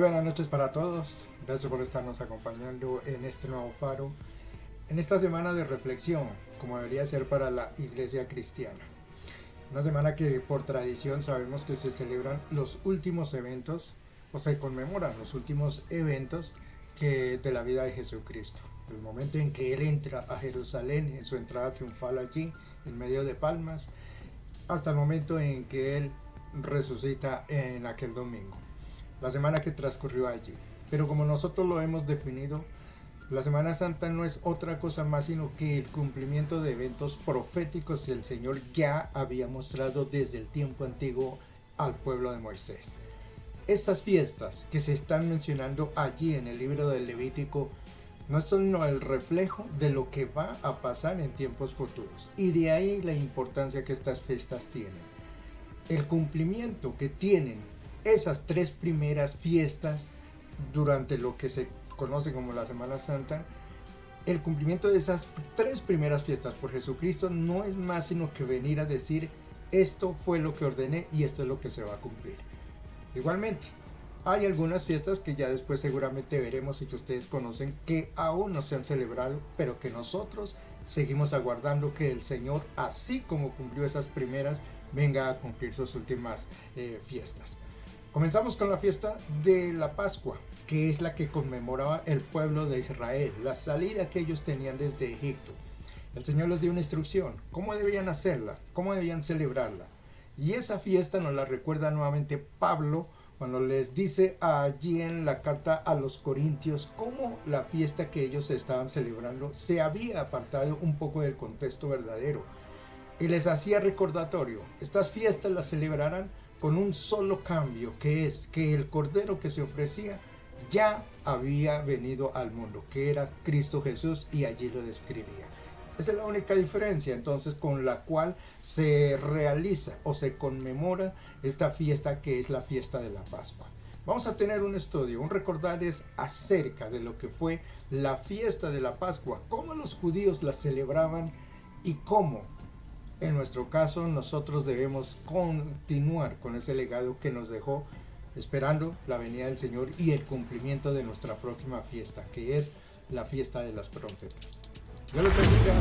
buenas noches para todos. Gracias por estarnos acompañando en este nuevo faro, en esta semana de reflexión, como debería ser para la iglesia cristiana. Una semana que por tradición sabemos que se celebran los últimos eventos o se conmemoran los últimos eventos de la vida de Jesucristo. El momento en que Él entra a Jerusalén en su entrada triunfal allí, en medio de palmas, hasta el momento en que Él resucita en aquel domingo. La semana que transcurrió allí. Pero como nosotros lo hemos definido, la Semana Santa no es otra cosa más sino que el cumplimiento de eventos proféticos que el Señor ya había mostrado desde el tiempo antiguo al pueblo de Moisés. Estas fiestas que se están mencionando allí en el libro del Levítico no son el reflejo de lo que va a pasar en tiempos futuros, y de ahí la importancia que estas fiestas tienen. El cumplimiento que tienen esas tres primeras fiestas durante lo que se conoce como la Semana Santa, el cumplimiento de esas tres primeras fiestas por Jesucristo no es más sino que venir a decir: esto fue lo que ordené y esto es lo que se va a cumplir. Igualmente, hay algunas fiestas que ya después seguramente veremos y que ustedes conocen, que aún no se han celebrado, pero que nosotros seguimos aguardando que el Señor, así como cumplió esas primeras, venga a cumplir sus últimas fiestas. Comenzamos con la fiesta de la Pascua, que es la que conmemoraba el pueblo de Israel, la salida que ellos tenían desde Egipto. El Señor les dio una instrucción, cómo debían hacerla, cómo debían celebrarla. Y esa fiesta nos la recuerda nuevamente Pablo cuando les dice allí en la carta a los Corintios cómo la fiesta que ellos estaban celebrando se había apartado un poco del contexto verdadero. Y les hacía recordatorio: estas fiestas las celebrarán con un solo cambio, que es que el cordero que se ofrecía ya había venido al mundo, que era Cristo Jesús, y allí lo describía. Esa es la única diferencia entonces con la cual se realiza o se conmemora esta fiesta, que es la fiesta de la Pascua. Vamos a tener un estudio, un recordarles acerca de lo que fue la fiesta de la Pascua, cómo los judíos la celebraban y cómo en nuestro caso nosotros debemos continuar con ese legado que nos dejó, esperando la venida del Señor y el cumplimiento de nuestra próxima fiesta, que es la fiesta de las trompetas. Dios los bendiga.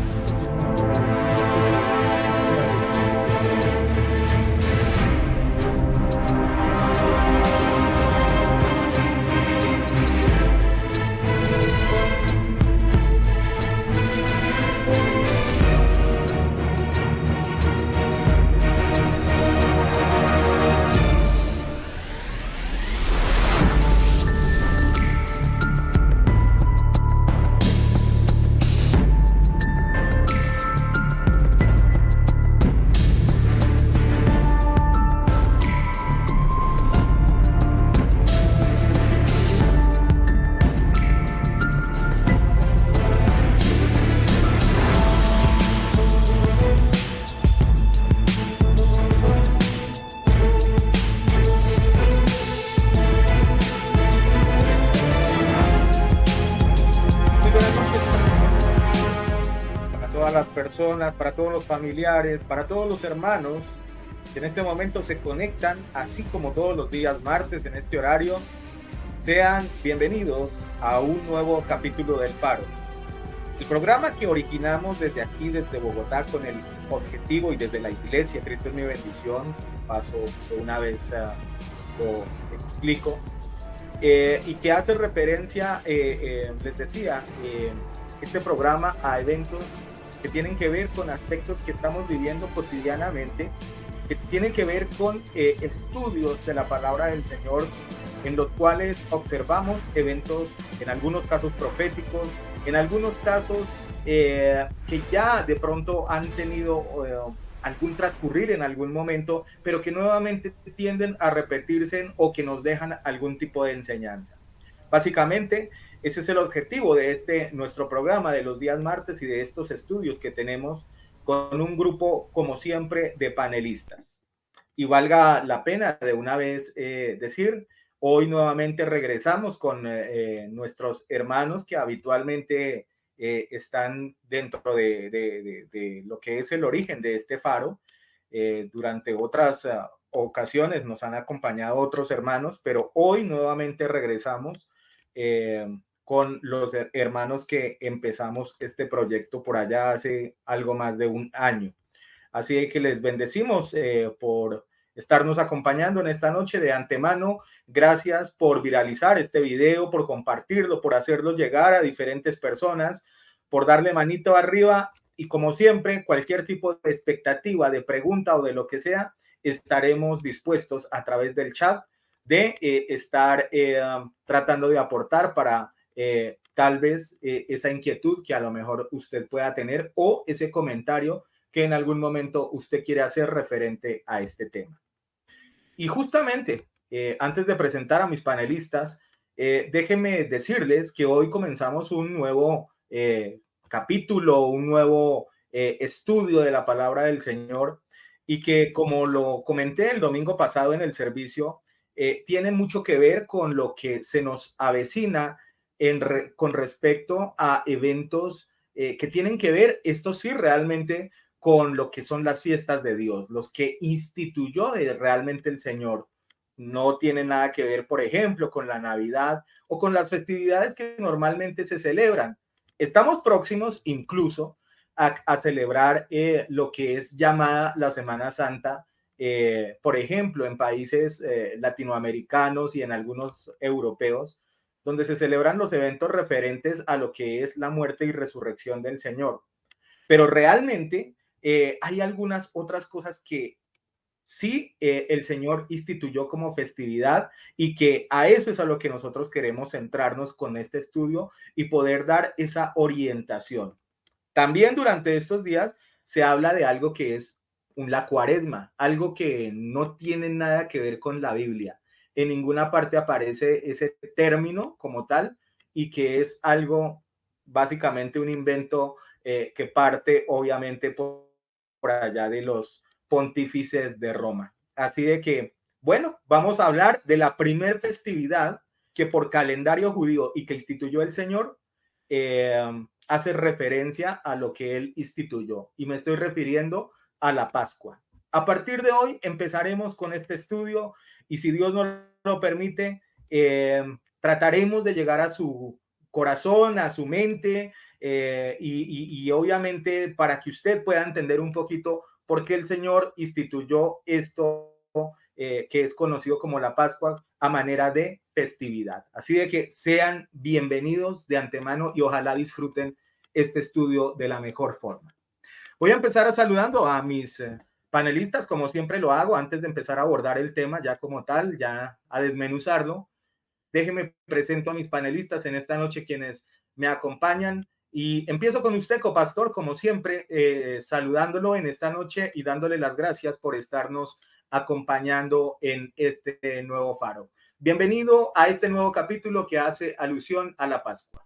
Las personas, para todos los familiares, para todos los hermanos que en este momento se conectan, así como todos los días martes en este horario. Sean bienvenidos a un nuevo capítulo del Faro, el programa que originamos desde aquí, desde Bogotá, con el objetivo, y desde la iglesia Cristo es mi bendición, paso de una vez lo explico, y que hace referencia, les decía, este programa a eventos que tienen que ver con aspectos que estamos viviendo cotidianamente, que tienen que ver con estudios de la palabra del Señor, en los cuales observamos eventos, en algunos casos proféticos, en algunos casos que ya de pronto han tenido algún transcurrir en algún momento, pero que nuevamente tienden a repetirse o que nos dejan algún tipo de enseñanza. Básicamente, ese es el objetivo de nuestro programa de los días martes y de estos estudios que tenemos con un grupo, como siempre, de panelistas. Y valga la pena de una vez decir, hoy nuevamente regresamos con nuestros hermanos que habitualmente están dentro de lo que es el origen de este faro durante otras ocasiones nos han acompañado otros hermanos, pero hoy nuevamente regresamos con los hermanos que empezamos este proyecto por allá hace algo más de un año. Así que les bendecimos por estarnos acompañando en esta noche de antemano. Gracias por viralizar este video, por compartirlo, por hacerlo llegar a diferentes personas, por darle manito arriba y como siempre, cualquier tipo de expectativa, de pregunta o de lo que sea, estaremos dispuestos a través del chat de estar tratando de aportar para tal vez esa inquietud que a lo mejor usted pueda tener o ese comentario que en algún momento usted quiere hacer referente a este tema. Y justamente, antes de presentar a mis panelistas, déjenme decirles que hoy comenzamos un nuevo capítulo, un nuevo estudio de la palabra del Señor y que, como lo comenté el domingo pasado en el servicio, tiene mucho que ver con lo que se nos avecina con respecto a eventos que tienen que ver, esto sí, realmente con lo que son las fiestas de Dios, los que instituyó realmente el Señor. No tiene nada que ver, por ejemplo, con la Navidad o con las festividades que normalmente se celebran. Estamos próximos incluso a celebrar lo que es llamada la Semana Santa, por ejemplo, en países latinoamericanos y en algunos europeos, donde se celebran los eventos referentes a lo que es la muerte y resurrección del Señor. Pero realmente hay algunas otras cosas que sí el Señor instituyó como festividad y que a eso es a lo que nosotros queremos centrarnos con este estudio y poder dar esa orientación. También durante estos días se habla de algo que es la cuaresma, algo que no tiene nada que ver con la Biblia. En ninguna parte aparece ese término como tal y que es algo básicamente un invento que parte obviamente por allá de los pontífices de Roma. Así de que, bueno, vamos a hablar de la primer festividad que por calendario judío y que instituyó el Señor, hace referencia a lo que él instituyó. Y me estoy refiriendo a la Pascua. A partir de hoy empezaremos con este estudio y si Dios nos lo permite, trataremos de llegar a su corazón, a su mente, y obviamente para que usted pueda entender un poquito por qué el Señor instituyó esto que es conocido como la Pascua a manera de festividad. Así de que sean bienvenidos de antemano y ojalá disfruten este estudio de la mejor forma. Voy a empezar saludando a mis panelistas, como siempre lo hago, antes de empezar a abordar el tema ya como tal, ya a desmenuzarlo. Déjenme presento a mis panelistas en esta noche, quienes me acompañan. Y empiezo con usted, copastor, como siempre, saludándolo en esta noche y dándole las gracias por estarnos acompañando en este nuevo faro. Bienvenido a este nuevo capítulo que hace alusión a la Pascua.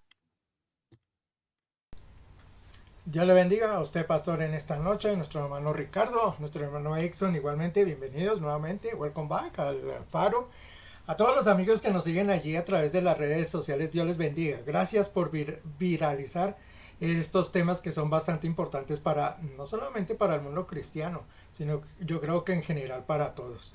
Dios le bendiga a usted, pastor, en esta noche, nuestro hermano Ricardo, nuestro hermano Exxon, igualmente, bienvenidos nuevamente, welcome back al faro. A todos los amigos que nos siguen allí a través de las redes sociales, Dios les bendiga. Gracias por viralizar estos temas que son bastante importantes para, no solamente para el mundo cristiano, sino yo creo que en general para todos.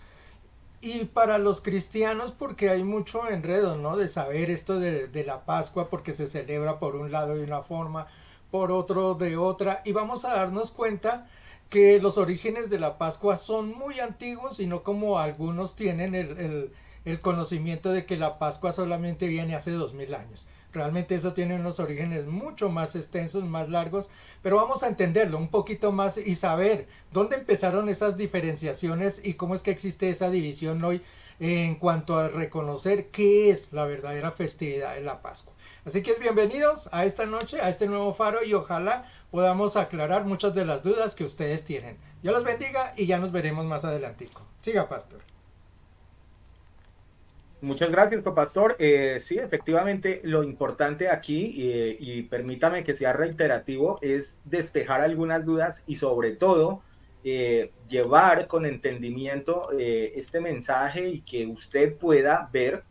Y para los cristianos porque hay mucho enredo, ¿no? De saber esto de la Pascua porque se celebra por un lado de una forma, por otro de otra. Y vamos a darnos cuenta que los orígenes de la Pascua son muy antiguos y no como algunos tienen el conocimiento de que la Pascua solamente viene hace 2000 años. Realmente eso tiene unos orígenes mucho más extensos, más largos, pero vamos a entenderlo un poquito más y saber dónde empezaron esas diferenciaciones y cómo es que existe esa división hoy en cuanto a reconocer qué es la verdadera festividad de la Pascua. Así que bienvenidos a esta noche, a este nuevo faro y ojalá podamos aclarar muchas de las dudas que ustedes tienen. Dios los bendiga y ya nos veremos más adelantico. Siga, pastor. Muchas gracias, pastor. Sí, efectivamente, lo importante aquí, y permítame que sea reiterativo, es despejar algunas dudas y sobre todo llevar con entendimiento este mensaje y que usted pueda ver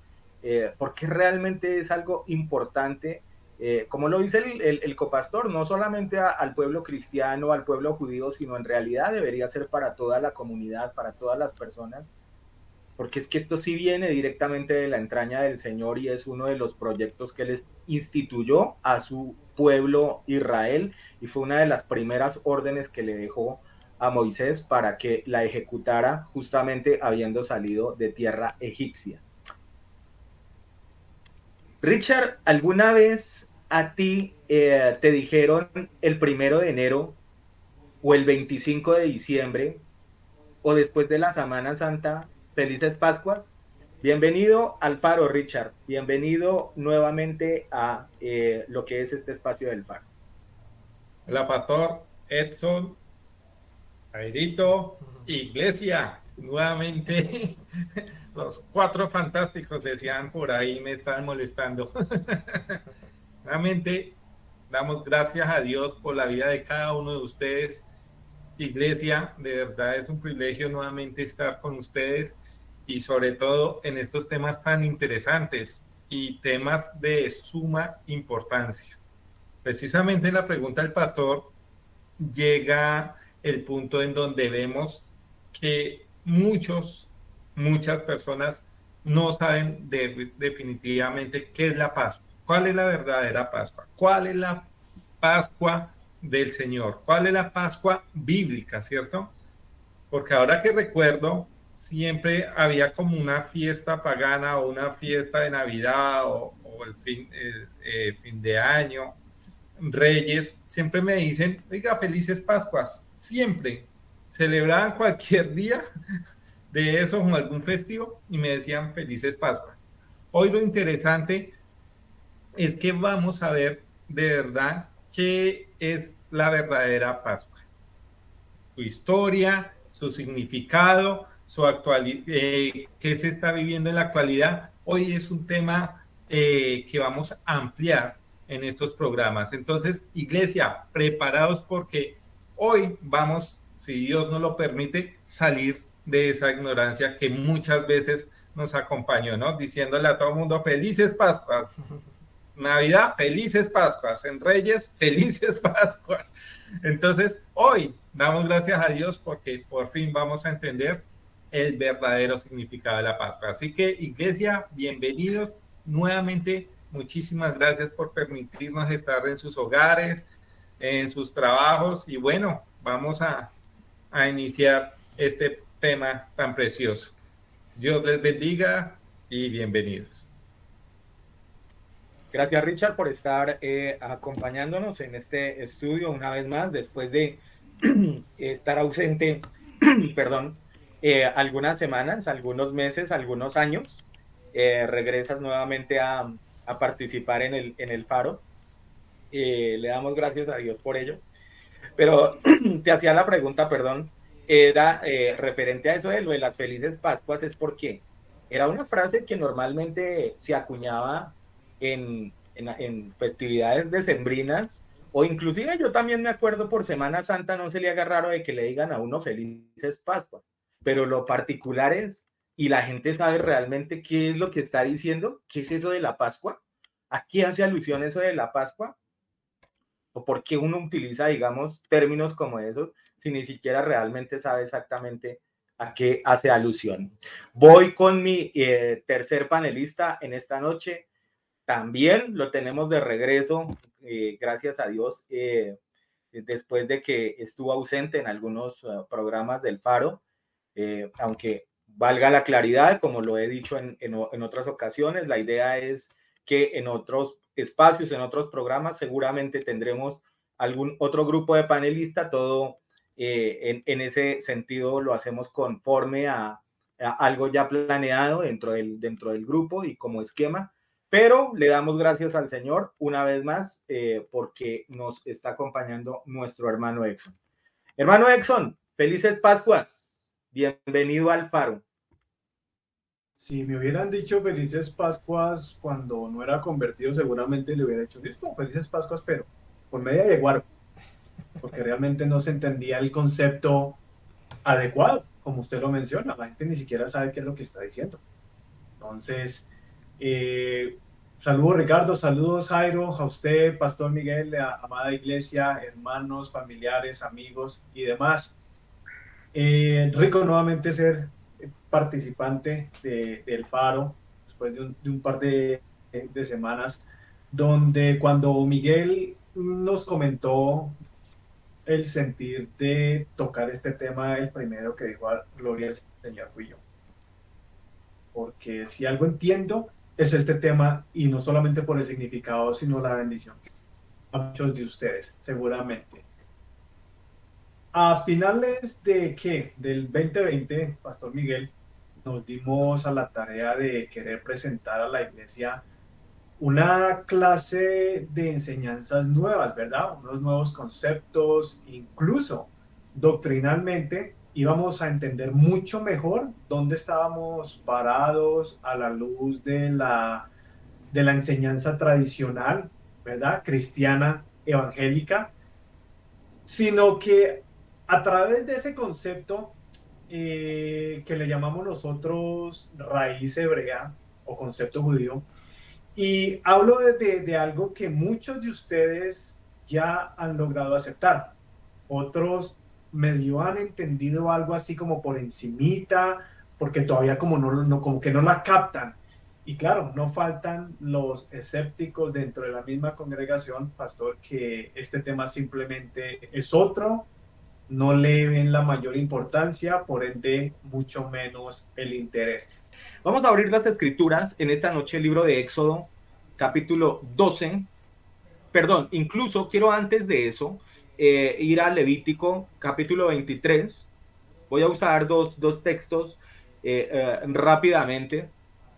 porque realmente es algo importante como lo dice el copastor, no solamente al pueblo cristiano, al pueblo judío, sino en realidad debería ser para toda la comunidad, para todas las personas, porque es que esto sí viene directamente de la entraña del Señor y es uno de los proyectos que Él instituyó a su pueblo Israel, y fue una de las primeras órdenes que le dejó a Moisés para que la ejecutara justamente habiendo salido de tierra egipcia. Richard, ¿alguna vez a ti te dijeron el 1 de enero o el 25 de diciembre o después de la Semana Santa, felices Pascuas? Bienvenido al Faro, Richard. Bienvenido nuevamente a lo que es este espacio del Faro. Hola, Pastor Edson, Jairito, Iglesia, nuevamente. Los 4 fantásticos decían por ahí, me están molestando. Nuevamente, damos gracias a Dios por la vida de cada uno de ustedes. Iglesia, de verdad es un privilegio nuevamente estar con ustedes y sobre todo en estos temas tan interesantes y temas de suma importancia. Precisamente en la pregunta del pastor llega el punto en donde vemos que muchas personas no saben definitivamente qué es la Pascua, cuál es la verdadera Pascua, cuál es la Pascua del Señor, cuál es la Pascua bíblica, ¿cierto? Porque ahora que recuerdo, siempre había como una fiesta pagana o una fiesta de Navidad o el fin de año, Reyes, siempre me dicen, oiga, felices Pascuas, siempre celebraban cualquier día de eso o algún festivo y me decían felices Pascuas. Hoy lo interesante es que vamos a ver de verdad qué es la verdadera Pascua, su historia, su significado, su actualidad, qué se está viviendo en la actualidad. Hoy es un tema que vamos a ampliar en estos programas. Entonces, Iglesia, preparados porque hoy vamos, si Dios nos lo permite, salir de esa ignorancia que muchas veces nos acompañó, ¿no? Diciéndole a todo el mundo, felices Pascuas. Navidad, felices Pascuas. En Reyes, felices Pascuas. Entonces, hoy damos gracias a Dios porque por fin vamos a entender el verdadero significado de la Pascua. Así que, Iglesia, bienvenidos nuevamente. Muchísimas gracias por permitirnos estar en sus hogares, en sus trabajos y bueno, vamos a iniciar este tema tan precioso. Dios les bendiga y bienvenidos. Gracias, Richard, por estar acompañándonos en este estudio una vez más, después de estar ausente, perdón, algunas semanas, algunos meses, algunos años. Regresas nuevamente a participar en el Faro. Le damos gracias a Dios por ello. Pero te hacía la pregunta, perdón, era referente a eso de lo de las felices Pascuas, es porque era una frase que normalmente se acuñaba en festividades decembrinas, o inclusive yo también me acuerdo por Semana Santa, no se le haga raro de que le digan a uno felices Pascuas, pero lo particular es, y la gente sabe realmente qué es lo que está diciendo, qué es eso de la Pascua, ¿a qué hace alusión eso de la Pascua? ¿O por qué uno utiliza, digamos, términos como esos si ni siquiera realmente sabe exactamente a qué hace alusión? Voy con mi tercer panelista en esta noche. También lo tenemos de regreso, gracias a Dios, después de que estuvo ausente en algunos programas del Faro, aunque valga la claridad, como lo he dicho en otras ocasiones, la idea es que en otros espacios, en otros programas, seguramente tendremos algún otro grupo de panelistas, todo en ese sentido lo hacemos conforme a algo ya planeado dentro del grupo y como esquema, pero le damos gracias al Señor una vez más porque nos está acompañando nuestro hermano Exxon. Hermano Exxon, felices Pascuas, bienvenido al Faro. Si me hubieran dicho felices Pascuas cuando no era convertido, seguramente le hubiera dicho, listo, felices Pascuas, pero por media de guardo, porque realmente no se entendía el concepto adecuado, como usted lo menciona, la gente ni siquiera sabe qué es lo que está diciendo. Entonces, Saludos Ricardo, saludos Jairo, a usted, Pastor Miguel, a amada iglesia, hermanos, familiares, amigos y demás. Rico nuevamente ser participante del Faro después de un par de semanas, donde cuando Miguel nos comentó el sentir de tocar este tema, el primero que dijo Gloria al Señor fui yo. Porque si algo entiendo es este tema y no solamente por el significado, sino la bendición a muchos de ustedes, seguramente. A finales de ¿qué? Del 2020, Pastor Miguel, nos dimos a la tarea de querer presentar a la iglesia una clase de enseñanzas nuevas, ¿verdad? Unos nuevos conceptos, incluso doctrinalmente íbamos a entender mucho mejor dónde estábamos parados a la luz de la enseñanza tradicional, ¿verdad? Cristiana, evangélica, sino que a través de ese concepto que le llamamos nosotros raíz hebrea o concepto judío, y hablo de algo que muchos de ustedes ya han logrado aceptar. Otros medio han entendido algo así como por encimita, porque todavía como, como que no la captan. Y claro, no faltan los escépticos dentro de la misma congregación, pastor, que este tema simplemente es otro, no le ven la mayor importancia, por ende, mucho menos el interés. Vamos a abrir las escrituras en esta noche, el libro de Éxodo, capítulo 12. Perdón, incluso quiero antes de eso ir a Levítico, capítulo 23. Voy a usar dos textos rápidamente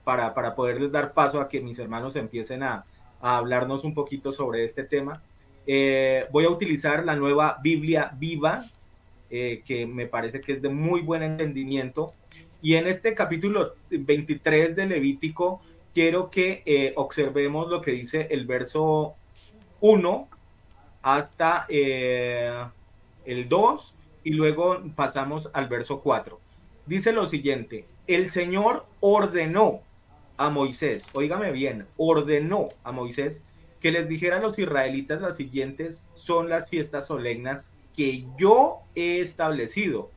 para poderles dar paso a que mis hermanos empiecen a hablarnos un poquito sobre este tema. Voy a utilizar la nueva Biblia Viva, que me parece que es de muy buen entendimiento. Y en este capítulo 23 de Levítico, quiero que observemos lo que dice el verso 1 hasta el 2 y luego pasamos al verso 4. Dice lo siguiente: el Señor ordenó a Moisés, óigame bien, ordenó a Moisés que les dijera a los israelitas las siguientes son las fiestas solemnes que yo he establecido,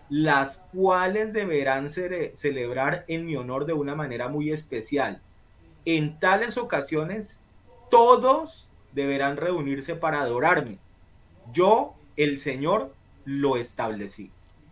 las cuales deberán celebrar en mi honor de una manera muy especial. En tales ocasiones, todos deberán reunirse para adorarme. Yo, el Señor, lo establecí.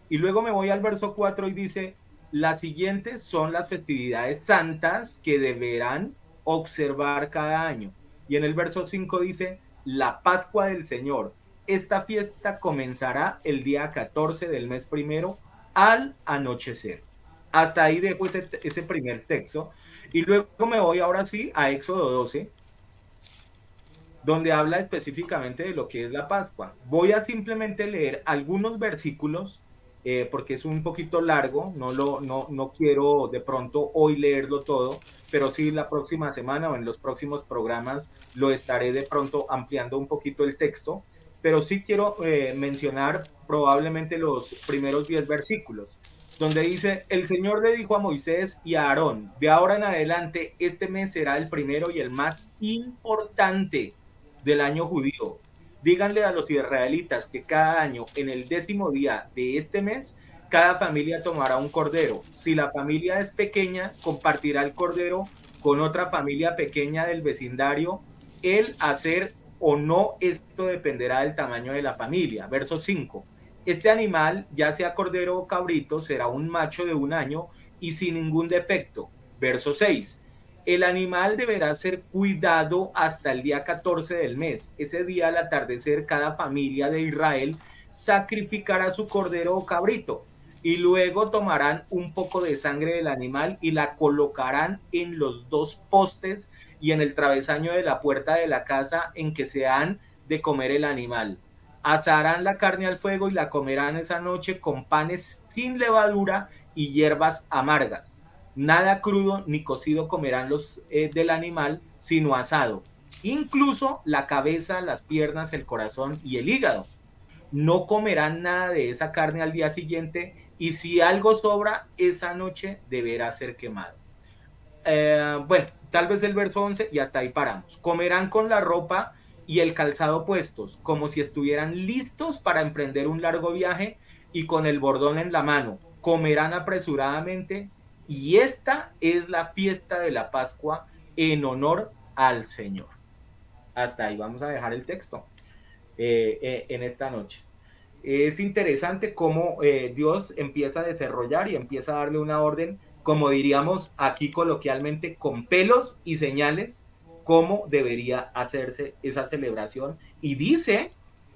Y luego me voy al verso 4 y dice, las siguientes son las festividades santas que deberán observar cada año. Y en el verso 5 dice, la Pascua del Señor. Esta fiesta comenzará el día 14 del mes primero al anochecer. Hasta ahí dejo ese primer texto. Y luego me voy ahora sí a Éxodo 12, donde habla específicamente de lo que es la Pascua. Voy a simplemente leer algunos versículos, porque es un poquito largo, no quiero de pronto hoy leerlo todo, pero sí la próxima semana o en los próximos programas lo estaré de pronto ampliando un poquito el texto, pero sí quiero mencionar probablemente los primeros 10 versículos, donde dice, el Señor le dijo a Moisés y a Aarón, de ahora en adelante este mes será el primero y el más importante del año judío. Díganle a los israelitas que cada año, en el 10º día de este mes, cada familia tomará un cordero. Si la familia es pequeña, compartirá el cordero con otra familia pequeña del vecindario. El hacer o no, esto dependerá del tamaño de la familia. Verso 5. Este animal, ya sea cordero o cabrito, será un macho de 1 año y sin ningún defecto. Verso 6. El animal deberá ser cuidado hasta el día 14 del mes. Ese día al atardecer cada familia de Israel sacrificará su cordero o cabrito y luego tomarán un poco de sangre del animal y la colocarán en los 2 postes y en el travesaño de la puerta de la casa en que se han de comer el animal. Asarán la carne al fuego y la comerán esa noche con panes sin levadura y hierbas amargas. Nada crudo ni cocido comerán los del animal, sino asado. Incluso la cabeza, las piernas, el corazón y el hígado. No comerán nada de esa carne al día siguiente y si algo sobra, esa noche deberá ser quemado. Bueno, tal vez el verso 11 y hasta ahí paramos. Comerán con la ropa y el calzado puestos, como si estuvieran listos para emprender un largo viaje y con el bordón en la mano. Comerán apresuradamente y esta es la fiesta de la Pascua en honor al Señor. Hasta ahí vamos a dejar el texto en esta noche. Es interesante cómo Dios empieza a desarrollar y empieza a darle una orden, como diríamos aquí coloquialmente, con pelos y señales, cómo debería hacerse esa celebración. Y dice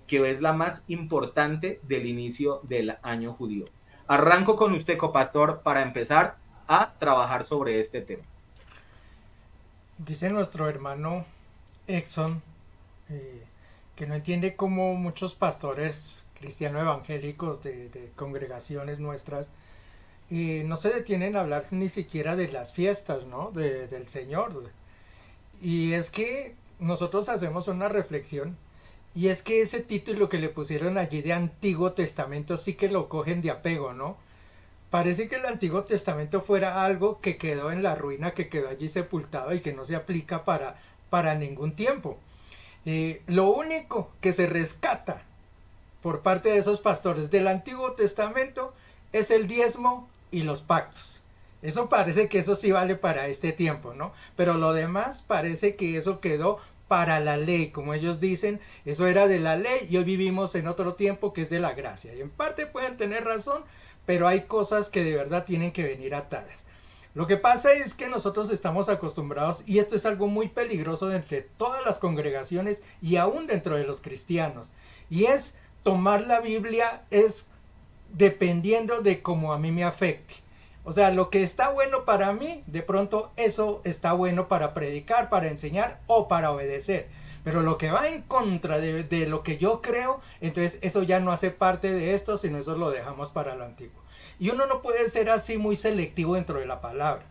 que es la más importante del inicio del año judío. Arranco con usted, copastor, para empezar a trabajar sobre este tema. Dice nuestro hermano Exxon que no entiende cómo muchos pastores cristianos evangélicos de congregaciones nuestras no se detienen a hablar ni siquiera de las fiestas, ¿no? Del Señor. Y es que nosotros hacemos una reflexión y es que ese título que le pusieron allí de Antiguo Testamento sí que lo cogen de apego, ¿no? Parece que el Antiguo Testamento fuera algo que quedó en la ruina, que quedó allí sepultado y que no se aplica para ningún tiempo. Lo único que se rescata por parte de esos pastores del Antiguo Testamento es el diezmo y los pactos. Eso parece que eso sí vale para este tiempo, ¿no? Pero lo demás parece que eso quedó para la ley, como ellos dicen, eso era de la ley y hoy vivimos en otro tiempo que es de la gracia. Y en parte pueden tener razón, pero hay cosas que de verdad tienen que venir atadas. Lo que pasa es que nosotros estamos acostumbrados, y esto es algo muy peligroso entre todas las congregaciones y aún dentro de los cristianos, y es tomar la Biblia es dependiendo de cómo a mí me afecte. O sea, lo que está bueno para mí, de pronto eso está bueno para predicar, para enseñar o para obedecer. Pero lo que va en contra de lo que yo creo, entonces eso ya no hace parte de esto, sino eso lo dejamos para lo antiguo. Y uno no puede ser así muy selectivo dentro de la palabra.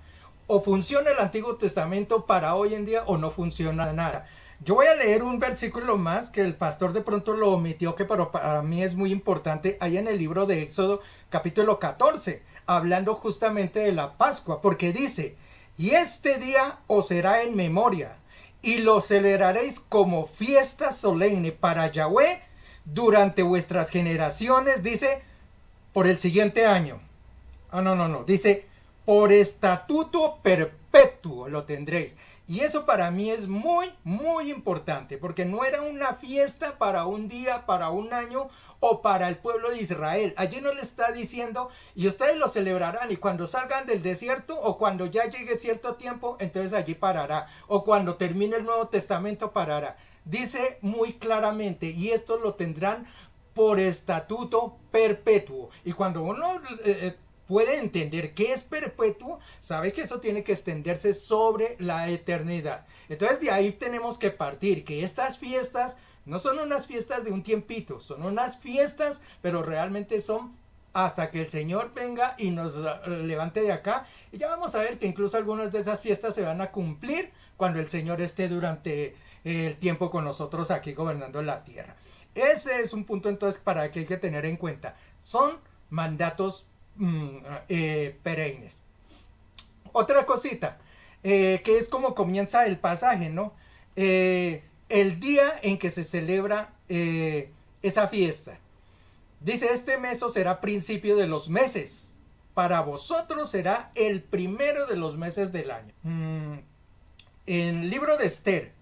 O funciona el Antiguo Testamento para hoy en día o no funciona nada. Yo voy a leer un versículo más que el pastor de pronto lo omitió, que para mí es muy importante, ahí en el libro de Éxodo capítulo 14, hablando justamente de la Pascua, porque dice, y este día os será en memoria, y lo celebraréis como fiesta solemne para Yahweh durante vuestras generaciones, dice, por el siguiente año. No, dice, por estatuto perpetuo lo tendréis. Y eso para mí es muy, muy importante, porque no era una fiesta para un día, para un año o para el pueblo de Israel. Allí no le está diciendo, y ustedes lo celebrarán, y cuando salgan del desierto o cuando ya llegue cierto tiempo, entonces allí parará, o cuando termine el Nuevo Testamento parará. Dice muy claramente, y esto lo tendrán por estatuto perpetuo. Y cuando uno puede entender qué es perpetuo, sabe que eso tiene que extenderse sobre la eternidad. Entonces de ahí tenemos que partir, que estas fiestas no son unas fiestas de un tiempito, son unas fiestas, pero realmente son hasta que el Señor venga y nos levante de acá. Y ya vamos a ver que incluso algunas de esas fiestas se van a cumplir cuando el Señor esté durante el tiempo con nosotros aquí gobernando la tierra. Ese es un punto entonces para que hay que tener en cuenta. Son mandatos perennes. Otra cosita, que es como comienza el pasaje, ¿no? El día en que se celebra esa fiesta. Dice, este mes será principio de los meses. Para vosotros será el primero de los meses del año. En el libro de Esther,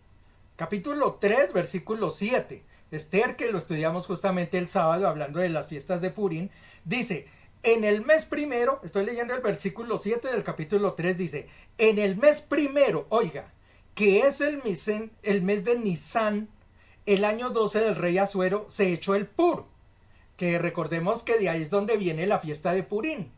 capítulo 3, versículo 7. Esther, que lo estudiamos justamente el sábado hablando de las fiestas de Purim, dice, en el mes primero, estoy leyendo el versículo 7 del capítulo 3, dice, en el mes primero, oiga, que es el mes de Nisan, el año 12 del rey Asuero, se echó el Pur, que recordemos que de ahí es donde viene la fiesta de Purim,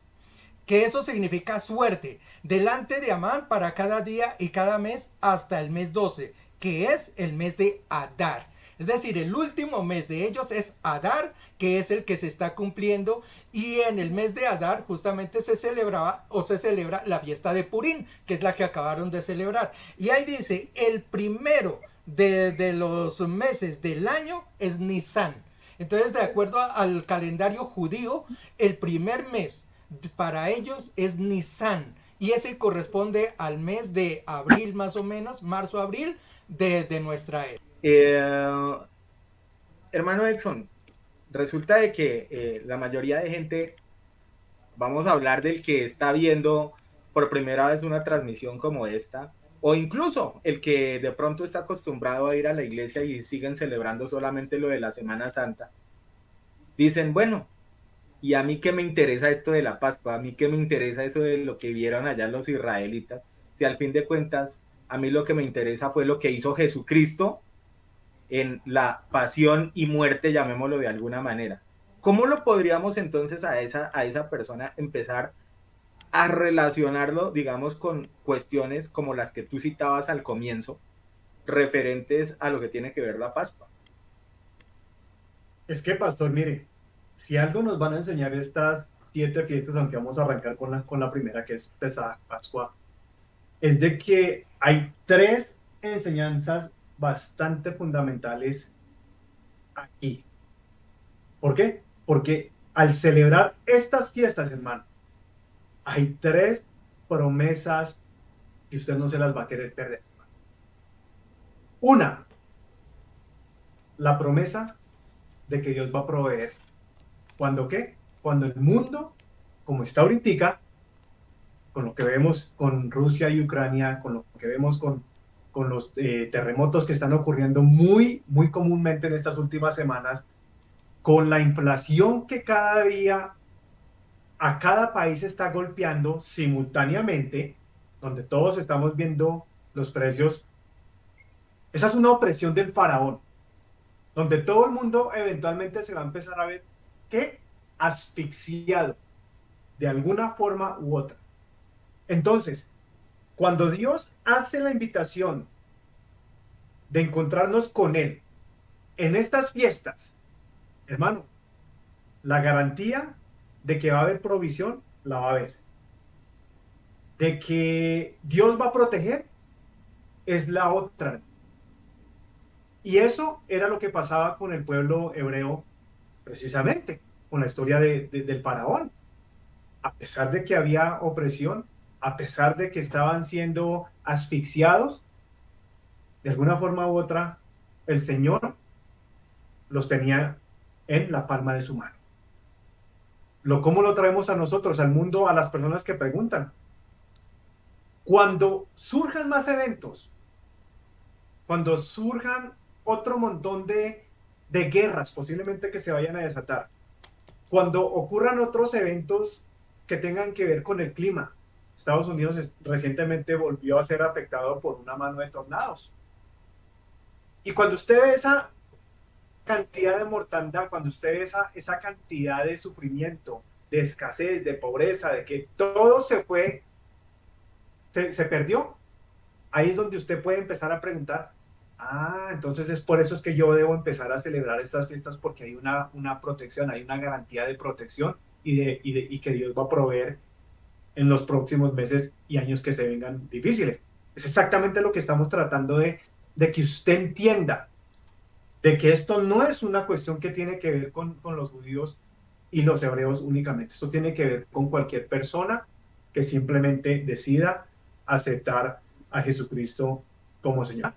que eso significa suerte, delante de Amán para cada día y cada mes hasta el mes 12, que es el mes de Adar. Es decir, el último mes de ellos es Adar, que es el que se está cumpliendo, y en el mes de Adar justamente se celebraba o se celebra la fiesta de Purim, que es la que acabaron de celebrar. Y ahí dice, el primero de los meses del año es Nisan. Entonces, de acuerdo al calendario judío, el primer mes para ellos es Nisan. y ese corresponde al mes de abril más o menos, marzo-abril de nuestra era. Eh, Hermano Edson, resulta de que la mayoría de gente, vamos a hablar del que está viendo por primera vez una transmisión como esta, o incluso el que de pronto está acostumbrado a ir a la iglesia y siguen celebrando solamente lo de la Semana Santa, dicen, bueno, ¿y a mí qué me interesa esto de la Pascua? ¿A mí qué me interesa eso de lo que vieron allá los israelitas? Si al fin de cuentas, a mí lo que me interesa fue lo que hizo Jesucristo en la pasión y muerte, llamémoslo de alguna manera. ¿Cómo lo podríamos entonces a esa persona empezar a relacionarlo, digamos, con cuestiones como las que tú citabas al comienzo, referentes a lo que tiene que ver la Pascua? Es que, pastor, mire, si algo nos van a enseñar estas 7 fiestas, aunque vamos a arrancar con la primera, que es Pesaj, Pascua, es de que hay 3 enseñanzas bastante fundamentales aquí. ¿Por qué? Porque al celebrar estas fiestas, hermano, hay 3 promesas que usted no se las va a querer perder. Una, la promesa de que Dios va a proveer. ¿Cuándo qué? Cuando el mundo, como está ahorita, con lo que vemos con Rusia y Ucrania, con lo que vemos con los terremotos que están ocurriendo muy comúnmente en estas últimas semanas, con la inflación que cada día a cada país está golpeando simultáneamente, donde todos estamos viendo los precios. Esa es una opresión del faraón, donde todo el mundo eventualmente se va a empezar a ver que asfixiado de alguna forma u otra. Entonces, cuando Dios hace la invitación de encontrarnos con Él en estas fiestas, hermano, la garantía de que va a haber provisión, la va a haber. De que Dios va a proteger, es la otra. Y eso era lo que pasaba con el pueblo hebreo, precisamente, con la historia del faraón. A pesar de que había opresión, a pesar de que estaban siendo asfixiados, de alguna forma u otra, el Señor los tenía en la palma de su mano. ¿Cómo lo traemos a nosotros, al mundo, a las personas que preguntan? Cuando surjan más eventos, cuando surjan otro montón de guerras posiblemente que se vayan a desatar, cuando ocurran otros eventos que tengan que ver con el clima. Estados Unidos recientemente volvió a ser afectado por una mano de tornados. Y cuando usted ve esa cantidad de mortandad, cuando usted ve esa cantidad de sufrimiento, de escasez, de pobreza, de que todo se fue, se perdió, ahí es donde usted puede empezar a preguntar, entonces es por eso es que yo debo empezar a celebrar estas fiestas, porque hay una protección, hay una garantía de protección y que Dios va a proveer en los próximos meses y años que se vengan difíciles. Es exactamente lo que estamos tratando de que usted entienda, de que esto no es una cuestión que tiene que ver con los judíos y los hebreos únicamente. Esto tiene que ver con cualquier persona que simplemente decida aceptar a Jesucristo como Señor.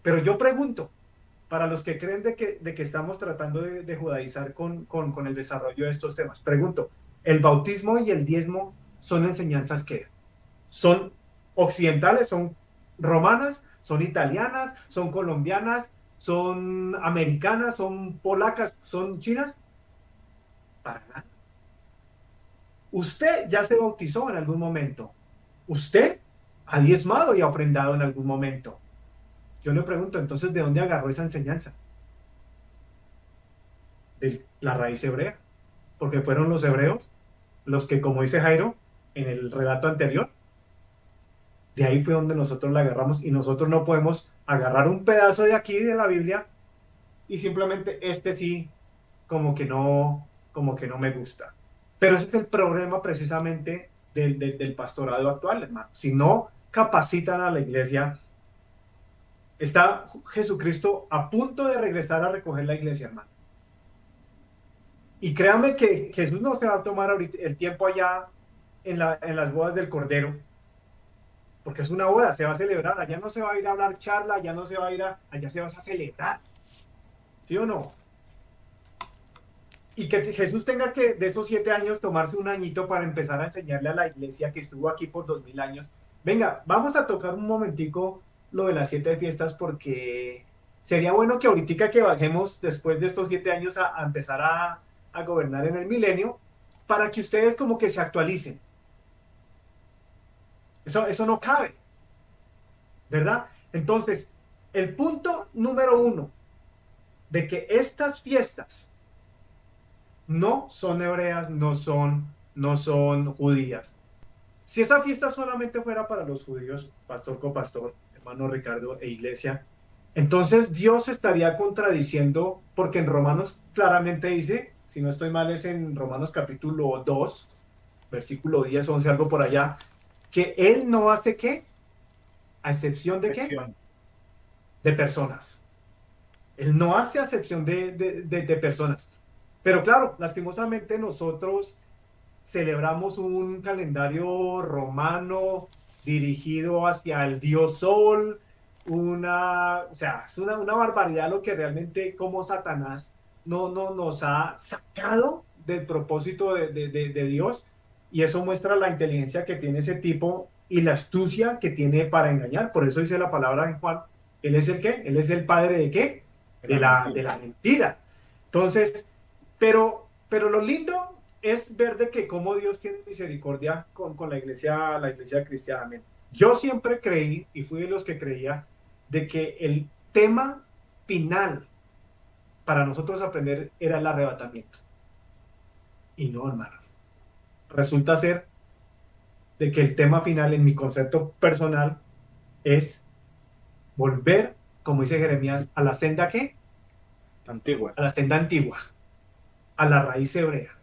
Pero yo pregunto, para los que creen de que estamos tratando de judaizar con el desarrollo de estos temas, pregunto, ¿el bautismo y el diezmo son enseñanzas que son occidentales, son romanas, son italianas, son colombianas, son americanas, son polacas, son chinas? Para nada. Usted ya se bautizó en algún momento. Usted ha diezmado y ha ofrendado en algún momento. Yo le pregunto, entonces, ¿de dónde agarró esa enseñanza? De la raíz hebrea. Porque fueron los hebreos los que, como dice Jairo en el relato anterior, de ahí fue donde nosotros la agarramos, y nosotros no podemos agarrar un pedazo de aquí de la Biblia y simplemente sí, como que no me gusta. Pero ese es el problema precisamente del pastorado actual, hermano. Si no capacitan a la iglesia, está Jesucristo a punto de regresar a recoger la iglesia, hermano. Y créanme que Jesús no se va a tomar ahorita el tiempo allá en las bodas del Cordero porque es una boda, se va a celebrar, allá no se va a ir a hablar charla, allá no se va a ir allá se va a celebrar, ¿sí o no? Y que Jesús tenga que de esos 7 años tomarse un añito para empezar a enseñarle a la iglesia que estuvo aquí por 2000 años. Venga, vamos a tocar un momentico lo de las 7 fiestas porque sería bueno que ahorita que bajemos después de estos 7 años a empezar a gobernar en el milenio para que ustedes como que se actualicen. Eso no cabe, ¿verdad? Entonces, el punto número 1 de que estas fiestas no son hebreas, no son judías. Si esa fiesta solamente fuera para los judíos, pastor con pastor, hermano Ricardo e iglesia, entonces Dios estaría contradiciendo, porque en Romanos claramente dice, si no estoy mal es en Romanos capítulo 2, versículo 10, 11, algo por allá, que Él no hace ¿qué? ¿A excepción de qué? De personas. Él no hace acepción de personas. Pero claro, lastimosamente nosotros celebramos un calendario romano dirigido hacia el dios Sol, o sea, es una barbaridad lo que realmente como Satanás no nos ha sacado del propósito de Dios, y eso muestra la inteligencia que tiene ese tipo y la astucia que tiene para engañar. Por eso dice la palabra en Juan, ¿él es el qué? ¿Él es el padre de qué? De la mentira. Entonces, pero lo lindo es ver de que cómo Dios tiene misericordia con la iglesia cristiana. Yo siempre creí, y fui de los que creía, de que el tema final para nosotros aprender era el arrebatamiento. Y no, hermanos. Resulta ser de que el tema final, en mi concepto personal, es volver, como dice Jeremías, a la senda ¿qué? Antigua. A la senda antigua, a la raíz hebrea,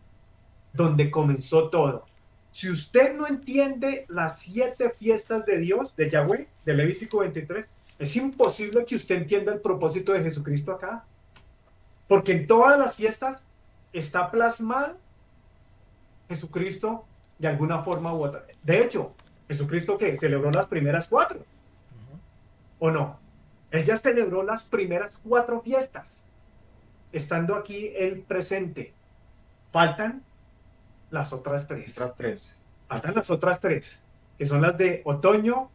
donde comenzó todo. Si usted no entiende las 7 fiestas de Dios, de Yahweh, de Levítico 23, es imposible que usted entienda el propósito de Jesucristo acá. Porque en todas las fiestas está plasmado Jesucristo de alguna forma u otra. De hecho, Jesucristo que celebró las primeras 4, ¿o no? Él ya celebró las primeras 4 fiestas, estando aquí el presente. Faltan las otras 3. Faltan las otras 3, que son las de otoño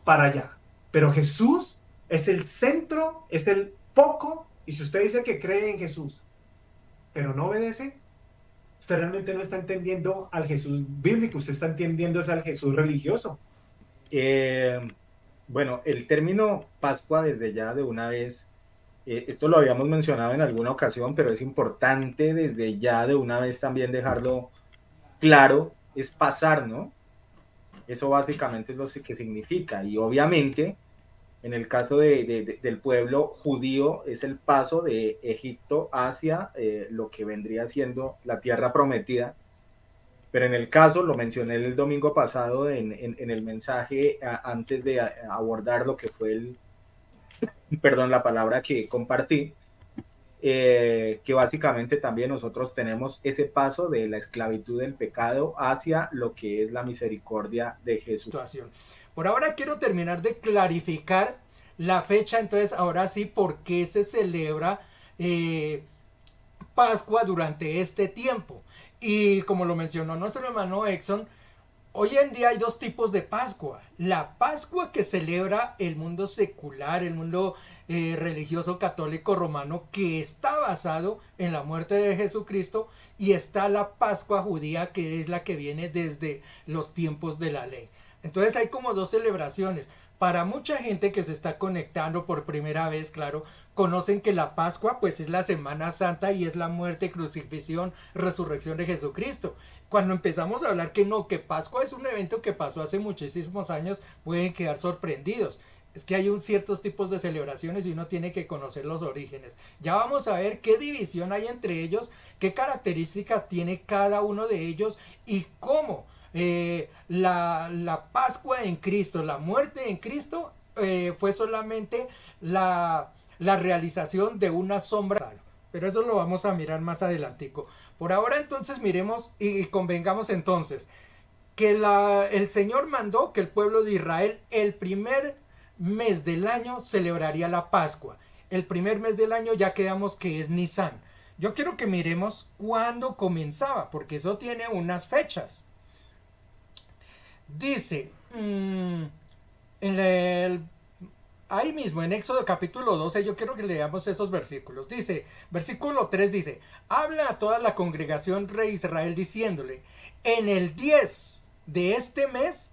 para allá. Pero Jesús es el centro, es el foco, y si usted dice que cree en Jesús, pero no obedece, usted realmente no está entendiendo al Jesús bíblico, usted está entendiendo es al Jesús religioso. Bueno, el término Pascua desde ya de una vez, esto lo habíamos mencionado en alguna ocasión, pero es importante desde ya de una vez también dejarlo claro, es pasar, ¿no? Eso básicamente es lo que significa, y obviamente en el caso del pueblo judío es el paso de Egipto hacia lo que vendría siendo la tierra prometida. Pero en el caso, lo mencioné el domingo pasado en el mensaje antes de abordar lo que fue la palabra que compartí, que básicamente también nosotros tenemos ese paso de la esclavitud del pecado hacia lo que es la misericordia de Jesús. Por ahora quiero terminar de clarificar la fecha, entonces ahora sí, ¿por qué se celebra Pascua durante este tiempo? Y como lo mencionó nuestro hermano Exxon, hoy en día hay 2 tipos de Pascua. La Pascua que celebra el mundo secular, el mundo religioso católico romano, que está basado en la muerte de Jesucristo, y está la Pascua judía, que es la que viene desde los tiempos de la ley. Entonces hay como 2 celebraciones. Para mucha gente que se está conectando por primera vez, claro, conocen que la Pascua pues es la Semana Santa y es la muerte, crucifixión, resurrección de Jesucristo. Cuando empezamos a hablar que no, que Pascua es un evento que pasó hace muchísimos años, pueden quedar sorprendidos. Es que hay ciertos tipos de celebraciones y uno tiene que conocer los orígenes. Ya vamos a ver qué división hay entre ellos, qué características tiene cada uno de ellos y cómo la Pascua en Cristo, la muerte en Cristo, fue solamente la realización de una sombra. Pero eso lo vamos a mirar más adelantico. Por ahora entonces miremos y convengamos entonces. que el Señor mandó que el pueblo de Israel el primer mes del año celebraría la Pascua. El primer mes del año ya quedamos que es Nisan. Yo quiero que miremos cuándo comenzaba, porque eso tiene unas fechas. Dice, ahí mismo en Éxodo capítulo 12, yo quiero que leamos esos versículos. Dice, versículo 3 dice, habla a toda la congregación de Israel diciéndole, en el 10 de este mes,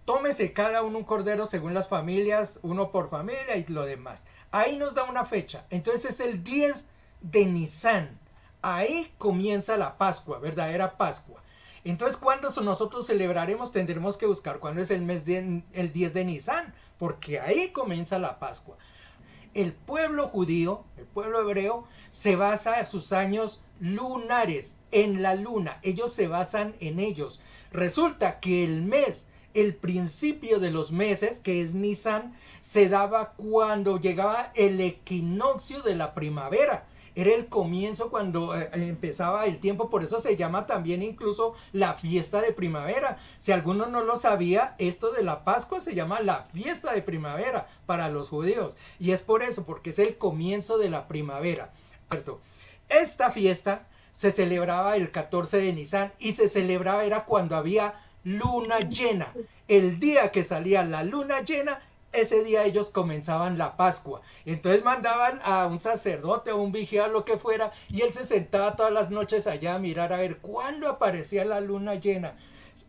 tómese cada uno un cordero según las familias, uno por familia y lo demás. Ahí nos da una fecha. Entonces es el 10 de Nisan. Ahí comienza la Pascua, verdadera Pascua. Entonces, cuando nosotros celebraremos, tendremos que buscar cuándo es el 10 de Nisan, porque ahí comienza la Pascua. El pueblo judío, el pueblo hebreo, se basa en sus años lunares, en la luna. Ellos se basan en ellos. Resulta que el principio de los meses, que es Nisan, se daba cuando llegaba el equinoccio de la primavera. Era el comienzo cuando empezaba el tiempo, por eso se llama también incluso la fiesta de primavera. Si alguno no lo sabía, esto de la Pascua se llama la fiesta de primavera para los judíos. Y es por eso, porque es el comienzo de la primavera. Esta fiesta se celebraba el 14 de Nisan y se celebraba era cuando había luna llena. El día que salía la luna llena, ese día ellos comenzaban la Pascua. Entonces mandaban a un sacerdote o un vigía, lo que fuera, y él se sentaba todas las noches allá a mirar a ver cuándo aparecía la luna llena.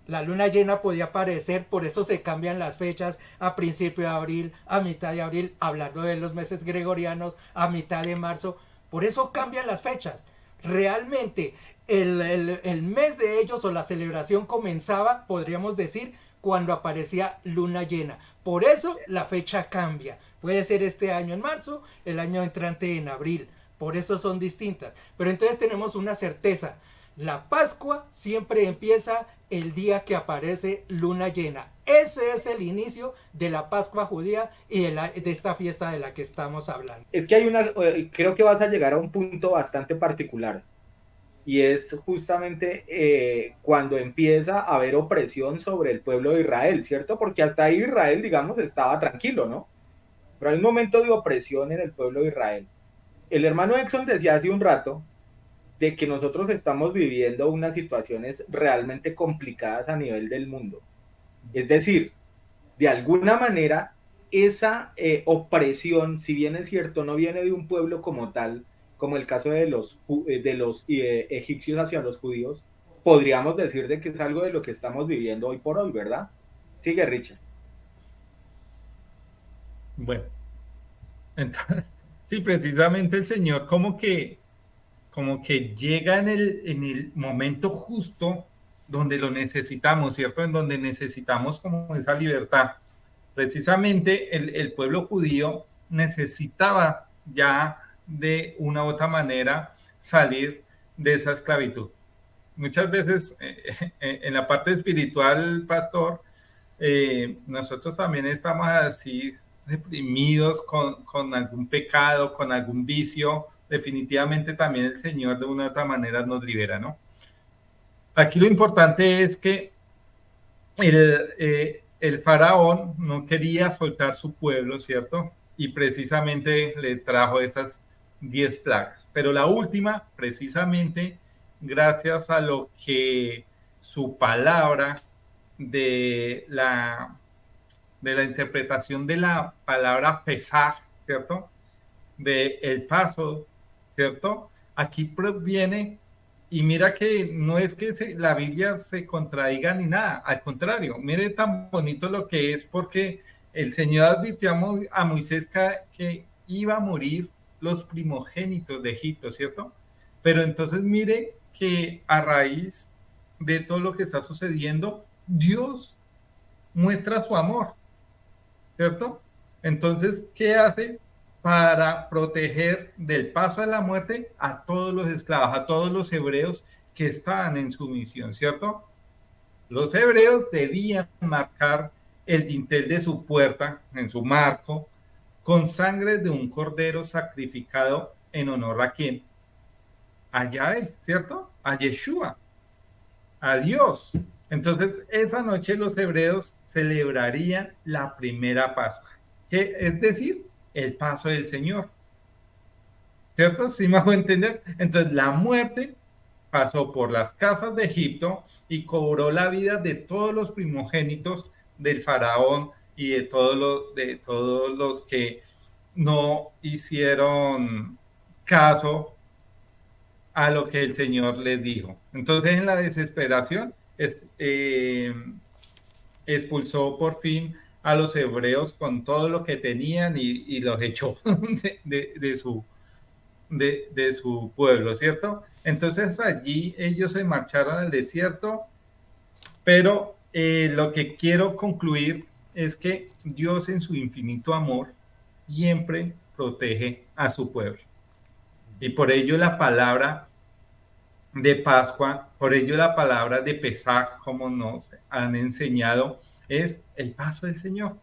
La luna llena podía aparecer, por eso se cambian las fechas, a principio de abril, a mitad de abril, hablando de los meses gregorianos, a mitad de marzo. Por eso cambian las fechas. Realmente el mes de ellos o la celebración comenzaba, podríamos decir, cuando aparecía luna llena. Por eso la fecha cambia. Puede ser este año en marzo, el año entrante en abril. Por eso son distintas. Pero entonces tenemos una certeza. La Pascua siempre empieza el día que aparece luna llena. Ese es el inicio de la Pascua judía y de esta fiesta de la que estamos hablando. Es que creo que vas a llegar a un punto bastante particular. Y es justamente cuando empieza a haber opresión sobre el pueblo de Israel, ¿cierto? Porque hasta ahí Israel, digamos, estaba tranquilo, ¿no? Pero hay un momento de opresión en el pueblo de Israel. El hermano Exxon decía hace un rato de que nosotros estamos viviendo unas situaciones realmente complicadas a nivel del mundo. Es decir, de alguna manera, esa opresión, si bien es cierto, no viene de un pueblo como tal, como el caso de los egipcios hacia los judíos, podríamos decir de que es algo de lo que estamos viviendo hoy por hoy, ¿verdad? Sigue, Richard. Bueno, entonces, sí, precisamente el Señor como que llega en el momento justo donde lo necesitamos, ¿cierto? En donde necesitamos como esa libertad. Precisamente el pueblo judío necesitaba ya de una u otra manera salir de esa esclavitud. Muchas veces en la parte espiritual, pastor, nosotros también estamos así reprimidos con algún pecado, con algún vicio. Definitivamente también el Señor de una u otra manera nos libera, ¿no? Aquí lo importante es que el faraón no quería soltar su pueblo, ¿cierto? Y precisamente le trajo esas 10 plagas. Pero la última, precisamente, gracias a lo que su palabra de la interpretación de la palabra pesaj, ¿cierto? De el paso, ¿cierto? Aquí proviene, y mira que no es que la Biblia se contradiga ni nada, al contrario, mire tan bonito lo que es, porque el Señor advirtió a Moisés que iba a morir los primogénitos de Egipto, ¿cierto? Pero entonces mire que a raíz de todo lo que está sucediendo, Dios muestra su amor, ¿cierto? Entonces, ¿qué hace? Para proteger del paso de la muerte a todos los esclavos, a todos los hebreos que estaban en su misión, ¿cierto? Los hebreos debían marcar el dintel de su puerta, en su marco, con sangre de un cordero sacrificado en honor a quién? A Yahvé, ¿cierto? A Yeshua, a Dios. Entonces, esa noche los hebreos celebrarían la primera Pascua, que es decir, el paso del Señor, ¿cierto? ¿Sí me hago entender? Entonces, la muerte pasó por las casas de Egipto y cobró la vida de todos los primogénitos del faraón y de todos los que no hicieron caso a lo que el Señor les dijo. Entonces, en la desesperación, expulsó por fin a los hebreos con todo lo que tenían y los echó de su pueblo, ¿cierto? Entonces allí ellos se marcharon al desierto, pero lo que quiero concluir es que Dios en su infinito amor siempre protege a su pueblo. Y por ello la palabra de Pascua, por ello la palabra de Pesaj, como nos han enseñado, es el paso del Señor,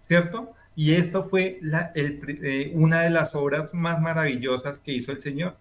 ¿cierto? Y esto fue una de las obras más maravillosas que hizo el Señor,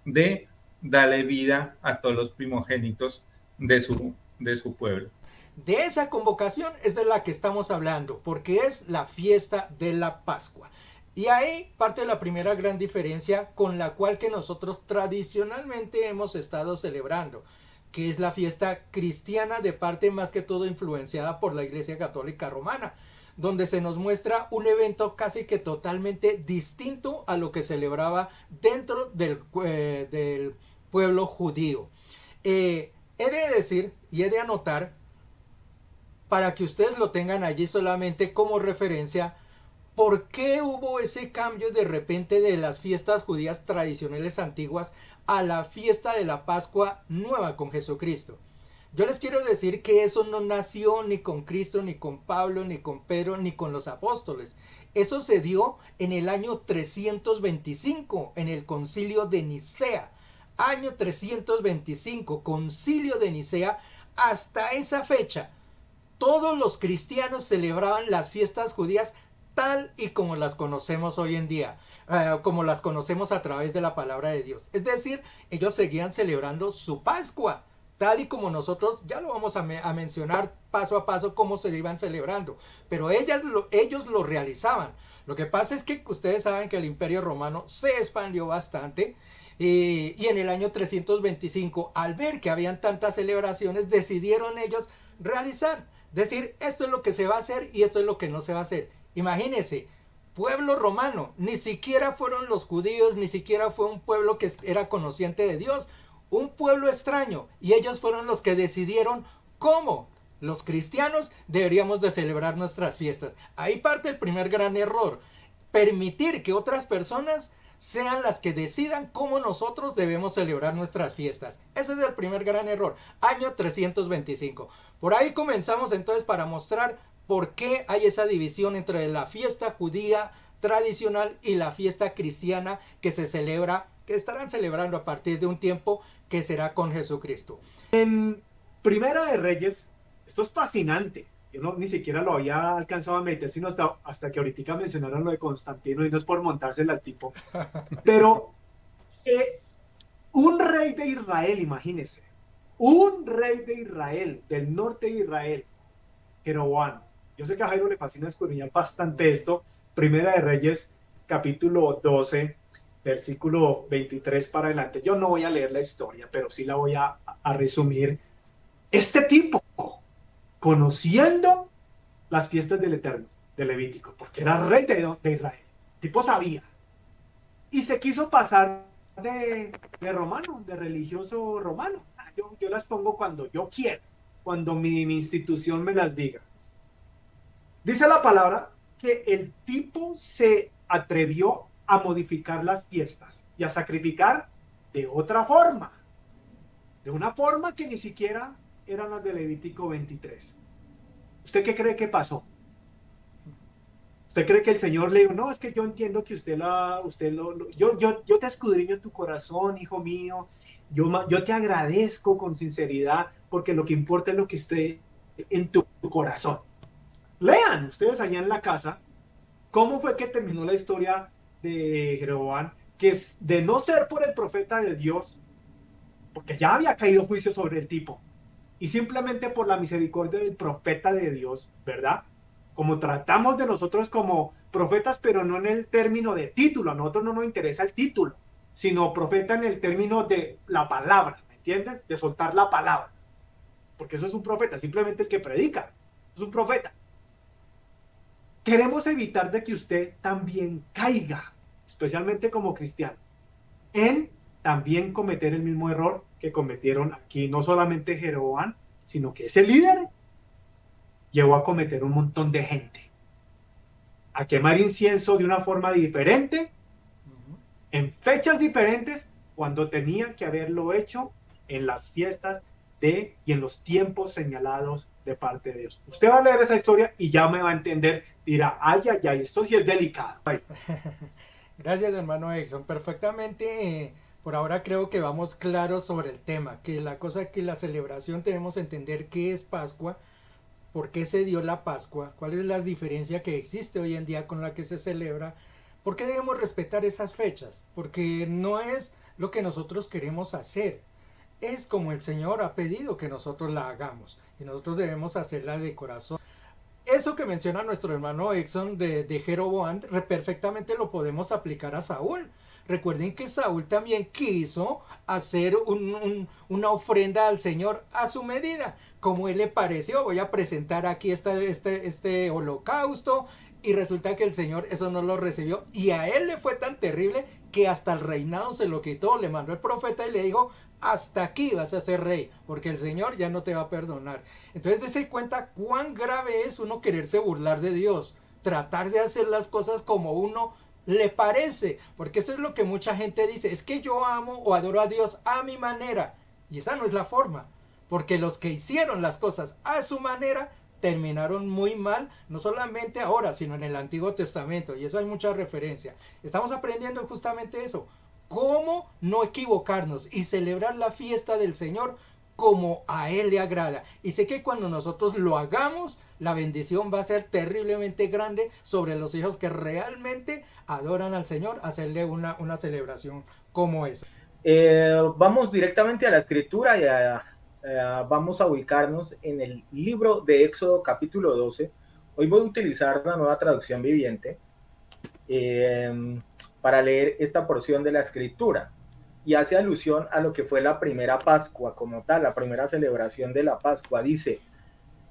de darle vida a todos los primogénitos de su pueblo. De esa convocación es de la que estamos hablando, porque es la fiesta de la Pascua. Y ahí parte la primera gran diferencia con la cual que nosotros tradicionalmente hemos estado celebrando, que es la fiesta cristiana, de parte más que todo influenciada por la Iglesia Católica Romana, donde se nos muestra un evento casi que totalmente distinto a lo que celebraba dentro del pueblo judío. He de decir y he de anotar, para que ustedes lo tengan allí solamente como referencia, ¿por qué hubo ese cambio de repente de las fiestas judías tradicionales antiguas a la fiesta de la Pascua nueva con Jesucristo? Yo les quiero decir que eso no nació ni con Cristo, ni con Pablo, ni con Pedro, ni con los apóstoles. Eso se dio en el año 325, en el concilio de Nicea. Año 325, concilio de Nicea. Hasta esa fecha, todos los cristianos celebraban las fiestas judías tal y como las conocemos hoy en día, como las conocemos a través de la palabra de Dios. Es decir, ellos seguían celebrando su Pascua, tal y como nosotros ya lo vamos a mencionar paso a paso cómo se iban celebrando, pero ellos lo realizaban. Lo que pasa es que ustedes saben que el Imperio Romano se expandió bastante, y en el año 325, al ver que habían tantas celebraciones, decidieron ellos decir, esto es lo que se va a hacer y esto es lo que no se va a hacer. Imagínense, pueblo romano, ni siquiera fueron los judíos, ni siquiera fue un pueblo que era conociente de Dios, un pueblo extraño, y ellos fueron los que decidieron cómo los cristianos deberíamos de celebrar nuestras fiestas. Ahí parte el primer gran error, permitir que otras personas sean las que decidan cómo nosotros debemos celebrar nuestras fiestas. Ese es el primer gran error, año 325. Por ahí comenzamos entonces para mostrar por qué hay esa división entre la fiesta judía tradicional y la fiesta cristiana que estarán celebrando a partir de un tiempo que será con Jesucristo. En Primera de Reyes, esto es fascinante. Yo ni siquiera lo había alcanzado a meter, sino hasta que ahorita mencionaron lo de Constantino, y no es por montársela al tipo. Pero un rey de Israel, imagínense, un rey de Israel, del norte de Israel, Jeroboam. Yo sé que a Jairo le fascina escudriñar bastante esto. Primera de Reyes, capítulo 12, versículo 23 para adelante. Yo no voy a leer la historia, pero sí la voy a resumir. Este tipo, conociendo las fiestas del Eterno, de Levítico, porque era rey de Israel, el tipo sabía, y se quiso pasar de romano, de religioso romano. Yo las pongo cuando yo quiero, cuando mi institución me las diga. Dice la palabra que el tipo se atrevió a modificar las fiestas y a sacrificar de otra forma, de una forma que ni siquiera eran las de Levítico 23. ¿Usted qué cree que pasó? ¿Usted cree que el Señor le dijo, no, es que yo entiendo que yo te escudriño en tu corazón, hijo mío, yo te agradezco con sinceridad, porque lo que importa es lo que esté en tu corazón? Lean ustedes allá en la casa cómo fue que terminó la historia de Jeroboam, que es de no ser por el profeta de Dios, porque ya había caído juicio sobre el tipo, y simplemente por la misericordia del profeta de Dios, ¿verdad? Como tratamos de nosotros como profetas, pero no en el término de título, a nosotros no nos interesa el título, sino profeta en el término de la palabra, ¿me entiendes? De soltar la palabra, porque eso es un profeta, simplemente el que predica, es un profeta. Queremos evitar de que usted también caiga, especialmente como cristiano, en también cometer el mismo error que cometieron aquí, no solamente Jeroboam, sino que ese líder llevó a cometer un montón de gente, a quemar incienso de una forma diferente, en fechas diferentes, cuando tenía que haberlo hecho en las fiestas y en los tiempos señalados de parte de Dios. Usted va a leer esa historia y ya me va a entender, dirá, ay, ay, ay, esto sí es delicado. Gracias, hermano Exxon. Perfectamente. Por ahora creo que vamos claros sobre el tema, que la cosa que la celebración tenemos que entender qué es Pascua, por qué se dio la Pascua, cuál es la diferencia que existe hoy en día con la que se celebra, por qué debemos respetar esas fechas, porque no es lo que nosotros queremos hacer, es como el Señor ha pedido que nosotros la hagamos y nosotros debemos hacerla de corazón. Eso que menciona nuestro hermano Exxon de Jeroboam, perfectamente lo podemos aplicar a Saúl. Recuerden que Saúl también quiso hacer una ofrenda al Señor a su medida. Como él le pareció, voy a presentar aquí este holocausto, y resulta que el Señor eso no lo recibió, y a él le fue tan terrible que hasta el reinado se lo quitó. Le mandó el profeta y le dijo, hasta aquí vas a ser rey, porque el Señor ya no te va a perdonar. Entonces dése cuenta cuán grave es uno quererse burlar de Dios, tratar de hacer las cosas como uno le parece, porque eso es lo que mucha gente dice, es que yo amo o adoro a Dios a mi manera, y esa no es la forma, porque los que hicieron las cosas a su manera terminaron muy mal, no solamente ahora, sino en el Antiguo Testamento, y eso hay mucha referencia. Estamos aprendiendo justamente eso, cómo no equivocarnos y celebrar la fiesta del Señor como a Él le agrada. Y sé que cuando nosotros lo hagamos, la bendición va a ser terriblemente grande sobre los hijos que realmente adoran al Señor, hacerle una celebración como esa. Vamos directamente a la escritura y vamos a ubicarnos en el libro de Éxodo capítulo 12. Hoy voy a utilizar la Nueva Traducción Viviente para leer esta porción de la escritura, y hace alusión a lo que fue la primera Pascua como tal, la primera celebración de la Pascua. Dice,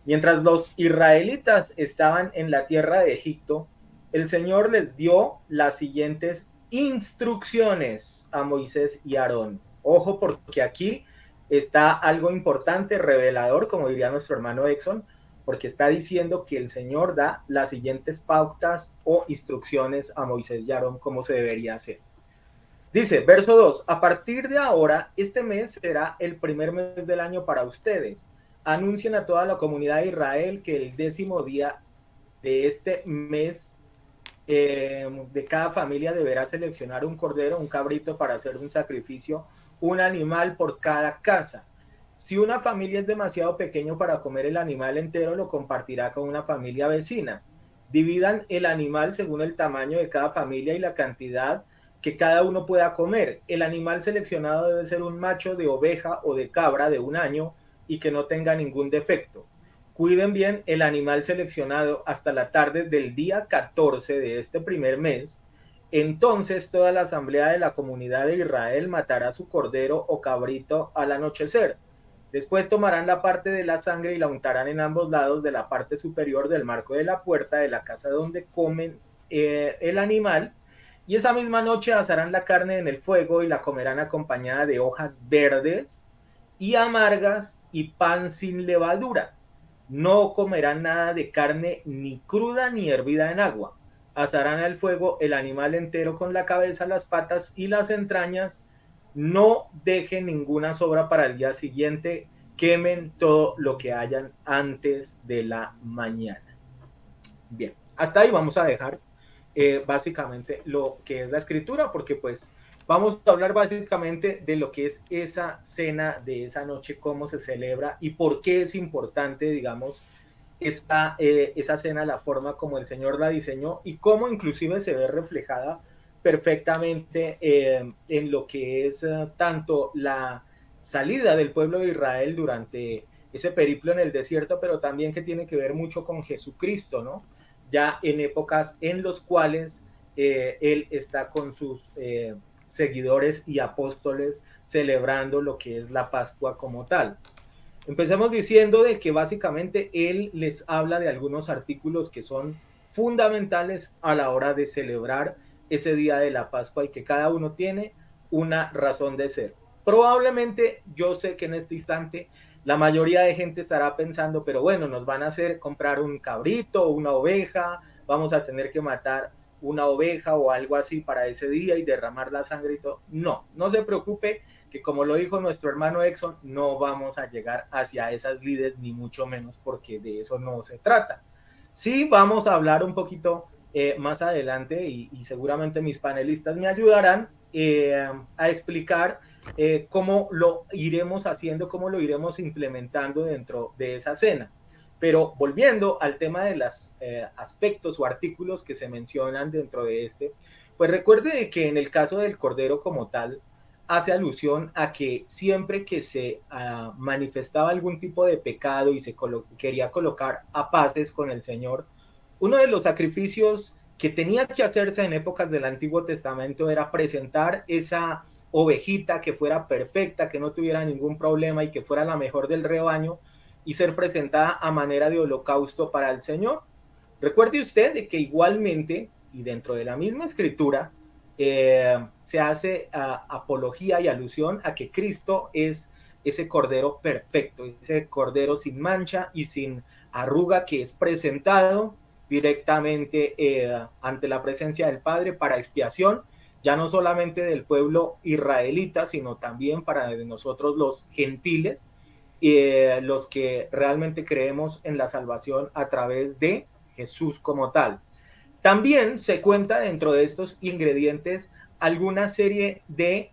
mientras los israelitas estaban en la tierra de Egipto, el Señor les dio las siguientes instrucciones a Moisés y Aarón. Ojo, porque aquí está algo importante, revelador, como diría nuestro hermano Exxon, porque está diciendo que el Señor da las siguientes pautas o instrucciones a Moisés y Aarón cómo se debería hacer. Dice, verso 2, a partir de ahora, este mes será el primer mes del año para ustedes. Anuncien a toda la comunidad de Israel que el 10º día de este mes de cada familia deberá seleccionar un cordero, un cabrito para hacer un sacrificio, un animal por cada casa. Si una familia es demasiado pequeño para comer el animal entero, lo compartirá con una familia vecina. Dividan el animal según el tamaño de cada familia y la cantidad que cada uno pueda comer. El animal seleccionado debe ser un macho de oveja o de cabra de 1 año y que no tenga ningún defecto. Cuiden bien el animal seleccionado hasta la tarde del día 14 de este primer mes. Entonces toda la asamblea de la comunidad de Israel matará su cordero o cabrito al anochecer. Después tomarán la parte de la sangre y la untarán en ambos lados de la parte superior del marco de la puerta de la casa donde comen el animal. Y esa misma noche asarán la carne en el fuego y la comerán acompañada de hojas verdes y amargas y pan sin levadura. No comerán nada de carne ni cruda ni hervida en agua. Asarán al fuego el animal entero con la cabeza, las patas y las entrañas. No dejen ninguna sobra para el día siguiente. Quemen todo lo que hayan antes de la mañana. Bien, hasta ahí vamos a dejar básicamente lo que es la escritura, porque pues vamos a hablar básicamente de lo que es esa cena de esa noche, cómo se celebra y por qué es importante, digamos, esa cena, la forma como el Señor la diseñó y cómo inclusive se ve reflejada perfectamente en lo que es tanto la salida del pueblo de Israel durante ese periplo en el desierto, pero también que tiene que ver mucho con Jesucristo, ¿no? Ya en épocas en los cuales él está con sus seguidores y apóstoles celebrando lo que es la Pascua como tal. Empecemos diciendo de que básicamente él les habla de algunos artículos que son fundamentales a la hora de celebrar ese día de la Pascua y que cada uno tiene una razón de ser. Probablemente yo sé que en este instante la mayoría de gente estará pensando, pero bueno, nos van a hacer comprar un cabrito o una oveja, vamos a tener que matar una oveja o algo así para ese día y derramar la sangre y todo. No, no se preocupe, que como lo dijo nuestro hermano Exxon, no vamos a llegar hacia esas lides ni mucho menos, porque de eso no se trata. Sí vamos a hablar un poquito más adelante y seguramente mis panelistas me ayudarán a explicar cómo lo iremos haciendo, cómo lo iremos implementando dentro de esa cena. Pero volviendo al tema de los aspectos o artículos que se mencionan dentro de este, pues recuerde que en el caso del cordero como tal, hace alusión a que siempre que se manifestaba algún tipo de pecado y se quería colocar a paces con el Señor, uno de los sacrificios que tenía que hacerse en épocas del Antiguo Testamento era presentar esa ovejita que fuera perfecta, que no tuviera ningún problema y que fuera la mejor del rebaño y ser presentada a manera de holocausto para el Señor. Recuerde usted de que igualmente, y dentro de la misma escritura, se hace apología y alusión a que Cristo es ese cordero perfecto, ese cordero sin mancha y sin arruga que es presentado directamente ante la presencia del Padre para expiación, ya no solamente del pueblo israelita, sino también para nosotros los gentiles, los que realmente creemos en la salvación a través de Jesús como tal. También se cuenta dentro de estos ingredientes alguna serie de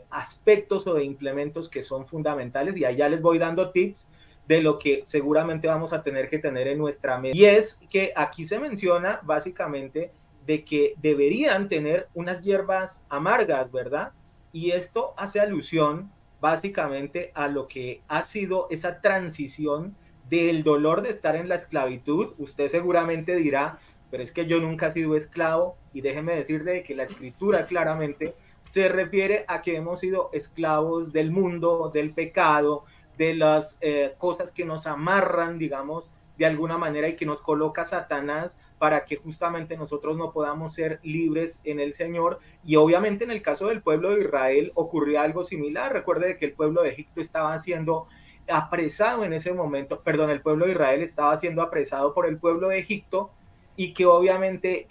aspectos o de implementos que son fundamentales y allá les voy dando tips de lo que seguramente vamos a tener que tener en nuestra mesa. Y es que aquí se menciona básicamente de que deberían tener unas hierbas amargas, ¿verdad? Y esto hace alusión básicamente a lo que ha sido esa transición del dolor de estar en la esclavitud. Usted seguramente dirá, pero es que yo nunca he sido esclavo, y déjeme decirle que la escritura claramente se refiere a que hemos sido esclavos del mundo, del pecado, de las cosas que nos amarran, digamos, de alguna manera y que nos coloca Satanás para que justamente nosotros no podamos ser libres en el Señor. Y obviamente en el caso del pueblo de Israel ocurría algo similar. Recuerde que el pueblo de Egipto estaba siendo apresado en ese momento, perdón, el pueblo de Israel estaba siendo apresado por el pueblo de Egipto, y que obviamente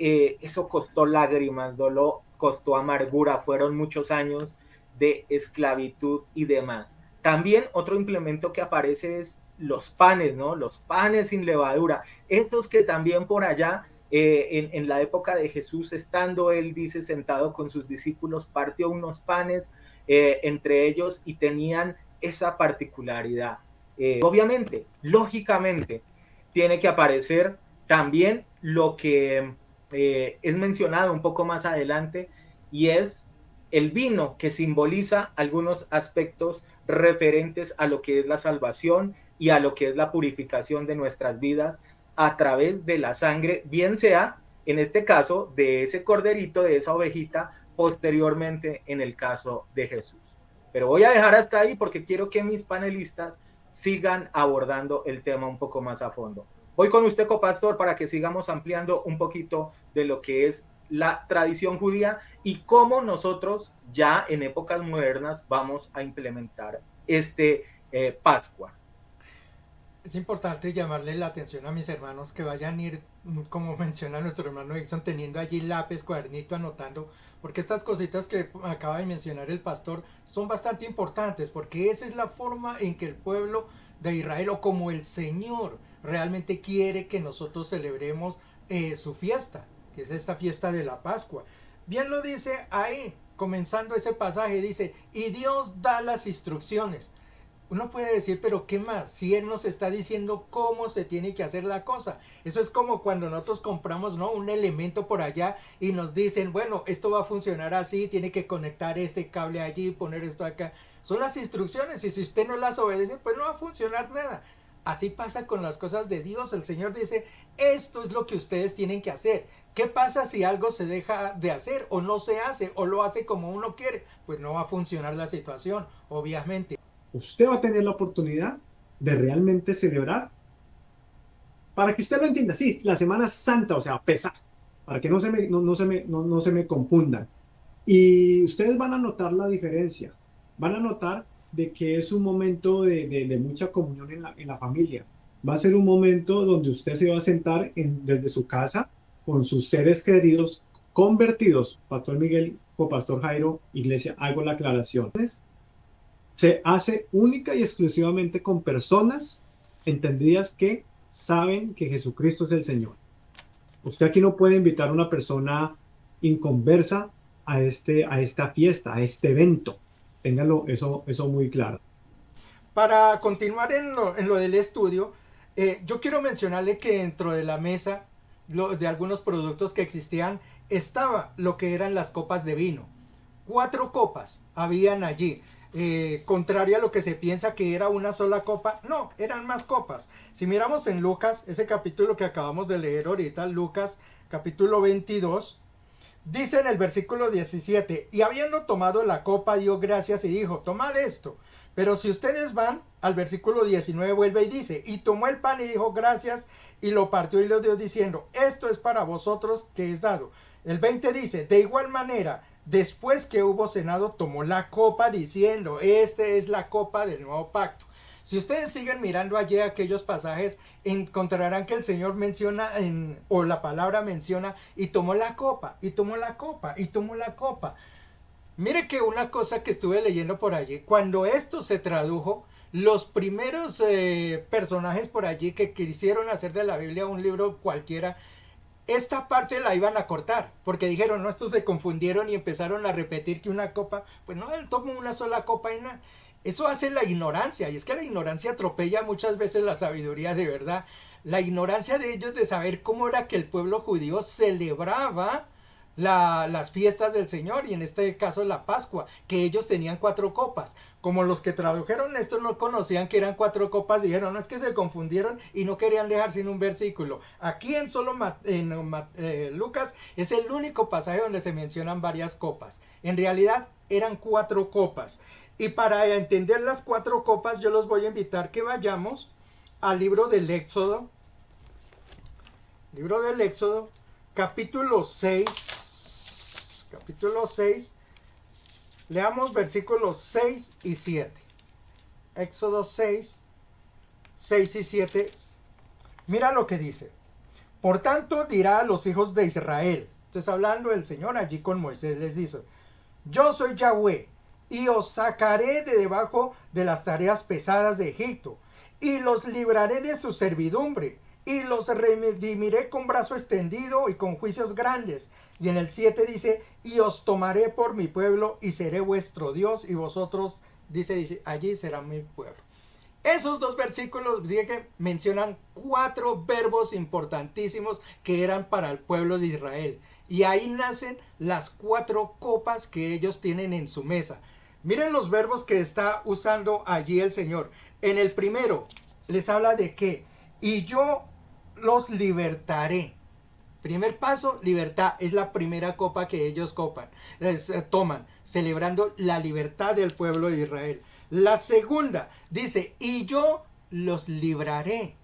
eso costó lágrimas, dolor, costó amargura, fueron muchos años de esclavitud y demás. También otro implemento que aparece es los panes, ¿no? Los panes sin levadura, estos que también por allá en la época de Jesús, estando él, dice, sentado con sus discípulos, partió unos panes entre ellos y tenían esa particularidad. Obviamente, lógicamente, tiene que aparecer también lo que es mencionado un poco más adelante, y es el vino, que simboliza algunos aspectos referentes a lo que es la salvación y a lo que es la purificación de nuestras vidas a través de la sangre, bien sea en este caso de ese corderito, de esa ovejita, posteriormente en el caso de Jesús. Pero voy a dejar hasta ahí porque quiero que mis panelistas sigan abordando el tema un poco más a fondo. Voy con usted, copastor, para que sigamos ampliando un poquito de lo que es la tradición judía y cómo nosotros ya en épocas modernas vamos a implementar Pascua. Es importante llamarle la atención a mis hermanos que vayan a ir, como menciona nuestro hermano Exxon, teniendo allí lápiz, cuadernito, anotando, porque estas cositas que acaba de mencionar el pastor son bastante importantes, porque esa es la forma en que el pueblo de Israel, o como el Señor realmente quiere que nosotros celebremos su fiesta, que es esta fiesta de la Pascua. Bien lo dice ahí, comenzando ese pasaje, dice, y Dios da las instrucciones. Uno puede decir, pero ¿qué más? Si Él nos está diciendo cómo se tiene que hacer la cosa. Eso es como cuando nosotros compramos, ¿no?, un elemento por allá y nos dicen, bueno, esto va a funcionar así, tiene que conectar este cable allí, poner esto acá. Son las instrucciones y si usted no las obedece, pues no va a funcionar nada. Así pasa con las cosas de Dios. El Señor dice, esto es lo que ustedes tienen que hacer. ¿Qué pasa si algo se deja de hacer o no se hace o lo hace como uno quiere? Pues no va a funcionar la situación, obviamente. Usted va a tener la oportunidad de realmente celebrar, para que usted lo entienda, sí, la Semana Santa, o sea, pesar, para que no se me confundan. Y ustedes van a notar la diferencia, van a notar de que es un momento de mucha comunión en la familia. Va a ser un momento donde usted se va a sentar desde su casa con sus seres queridos convertidos. Pastor Miguel o Pastor Jairo, iglesia, hago la aclaración. Se hace única y exclusivamente con personas entendidas que saben que Jesucristo es el Señor. Usted aquí no puede invitar a una persona inconversa a esta fiesta, a este evento. Ténganlo eso muy claro. Para continuar en lo del estudio, yo quiero mencionarle que dentro de la mesa de algunos productos que existían estaba lo que eran las copas de vino. 4 copas habían allí. Contrario a lo que se piensa que era una sola copa, no, eran más copas. Si miramos en Lucas, ese capítulo que acabamos de leer ahorita, Lucas capítulo 22, dice en el versículo 17, y habiendo tomado la copa, dio gracias y dijo, tomad esto. Pero si ustedes van al versículo 19, vuelve y dice, y tomó el pan y dijo gracias y lo partió y lo dio diciendo, esto es para vosotros que es dado. El 20 dice, de igual manera, después que hubo cenado, tomó la copa diciendo, esta es la copa del nuevo pacto. Si ustedes siguen mirando allí aquellos pasajes, encontrarán que el Señor menciona, o la palabra menciona, y tomó la copa, y tomó la copa, y tomó la copa. Mire que una cosa que estuve leyendo por allí, cuando esto se tradujo, los primeros personajes por allí que quisieron hacer de la Biblia un libro cualquiera, esta parte la iban a cortar, porque dijeron, no, estos se confundieron y empezaron a repetir que una copa, pues no, él toma una sola copa y nada. Eso hace la ignorancia, y es que la ignorancia atropella muchas veces la sabiduría de verdad. La ignorancia de ellos de saber cómo era que el pueblo judío celebraba las fiestas del Señor, y en este caso la Pascua, que ellos tenían 4 copas. Como los que tradujeron esto no conocían que eran 4 copas, dijeron, no, es que se confundieron y no querían dejar sin un versículo. Aquí en Lucas es el único pasaje donde se mencionan varias copas. En realidad eran 4 copas. Y para entender las 4 copas, yo los voy a invitar que vayamos al libro del Éxodo. Libro del Éxodo, capítulo 6. Capítulo 6. Leamos versículos 6 y 7. Éxodo 6, 6 y 7. Mira lo que dice. Por tanto dirá a los hijos de Israel. Estás hablando el Señor allí con Moisés. Les dice, yo soy Yahweh, y os sacaré de debajo de las tareas pesadas de Egipto, y los libraré de su servidumbre, y los redimiré con brazo extendido y con juicios grandes. Y en el 7 dice, y os tomaré por mi pueblo, y seré vuestro Dios, y vosotros, dice, allí será mi pueblo. Esos 2 versículos que mencionan 4 verbos importantísimos que eran para el pueblo de Israel. Y ahí nacen las 4 copas que ellos tienen en su mesa. Miren los verbos que está usando allí el Señor. En el primero les habla de que, y yo los libertaré. Primer paso, libertad. Es la primera copa que ellos toman, celebrando la libertad del pueblo de Israel. La segunda dice, y yo los libraré.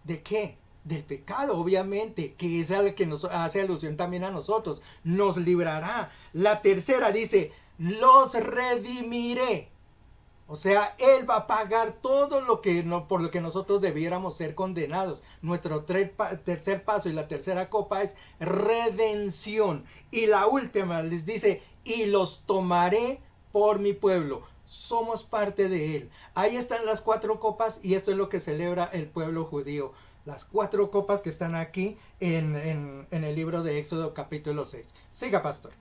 ¿De qué? Del pecado, obviamente, que es algo que nos hace alusión también a nosotros. Nos librará. La tercera dice, los redimiré. O sea, Él va a pagar todo lo que por lo que nosotros debiéramos ser condenados. Nuestro tercer paso y la tercera copa es redención. Y la última les dice, y los tomaré por mi pueblo. Somos parte de Él. Ahí están las 4 copas, y esto es lo que celebra el pueblo judío. Las 4 copas que están aquí en el libro de Éxodo capítulo 6. Siga, pastor.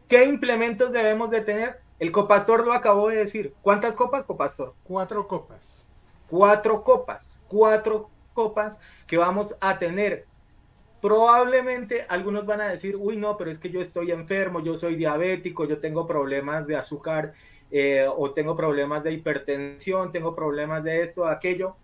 ¿Qué implementos debemos de tener? El copastor lo acabó de decir. ¿Cuántas copas, copastor? 4 copas. 4 copas. 4 copas que vamos a tener. Probablemente algunos van a decir, uy, no, pero es que yo estoy enfermo, yo soy diabético, yo tengo problemas de azúcar, o tengo problemas de hipertensión, tengo problemas de esto, de aquello.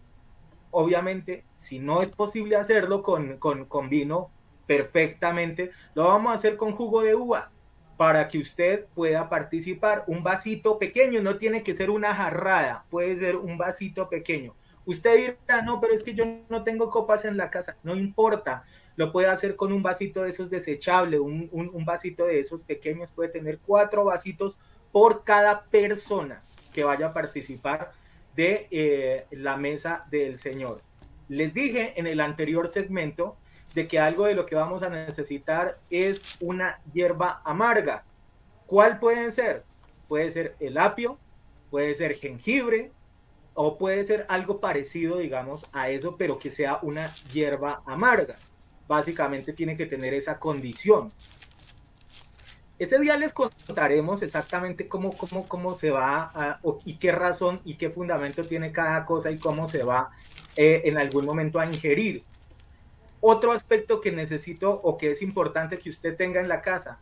Obviamente, si no es posible hacerlo con vino, perfectamente, lo vamos a hacer con jugo de uva para que usted pueda participar. Un vasito pequeño, no tiene que ser una jarrada, puede ser un vasito pequeño. Usted dirá, no, pero es que yo no tengo copas en la casa. No importa, lo puede hacer con un vasito de esos desechable, un vasito de esos pequeños. Puede tener 4 vasitos por cada persona que vaya a participar de la mesa del Señor. Les dije en el anterior segmento de que algo de lo que vamos a necesitar es una hierba amarga. ¿Cuál puede ser? Puede ser el apio, puede ser jengibre, o puede ser algo parecido, digamos, a eso, pero que sea una hierba amarga. Básicamente tiene que tener esa condición. Ese día les contaremos exactamente cómo se va y qué razón y qué fundamento tiene cada cosa y cómo se va en algún momento a ingerir. Otro aspecto que necesito o que es importante que usted tenga en la casa: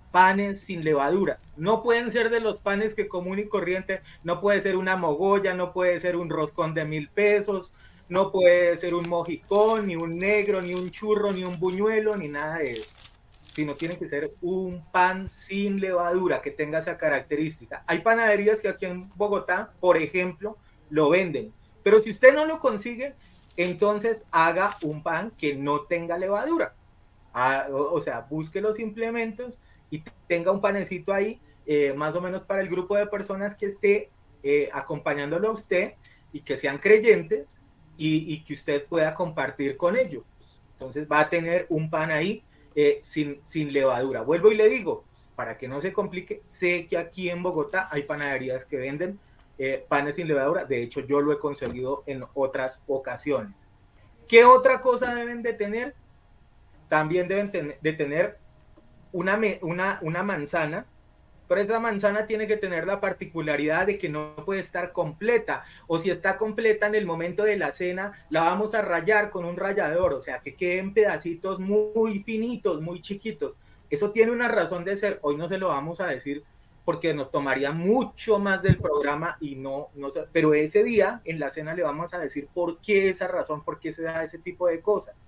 panes sin levadura. No pueden ser de los panes que común y corriente, no puede ser una mogolla, no puede ser un roscón de 1.000 pesos, no puede ser un mojicón, ni un negro, ni un churro, ni un buñuelo, ni nada de eso, sino tiene que ser un pan sin levadura que tenga esa característica. Hay panaderías que aquí en Bogotá, por ejemplo, lo venden, pero si usted no lo consigue, entonces haga un pan que no tenga levadura. O sea, busque los implementos y tenga un panecito ahí, más o menos para el grupo de personas que esté acompañándolo a usted y que sean creyentes y que usted pueda compartir con ellos. Entonces va a tener un pan ahí sin levadura. Vuelvo y le digo, para que no se complique, sé que aquí en Bogotá hay panaderías que venden panes sin levadura. De hecho, yo lo he conseguido en otras ocasiones. ¿Qué otra cosa deben de tener? También deben de tener una manzana, pero esa manzana tiene que tener la particularidad de que no puede estar completa, o si está completa en el momento de la cena, la vamos a rallar con un rallador, o sea, que queden pedacitos muy finitos, muy chiquitos. Eso tiene una razón de ser, hoy no se lo vamos a decir porque nos tomaría mucho más del programa y no, pero ese día en la cena le vamos a decir por qué esa razón, por qué se da ese tipo de cosas.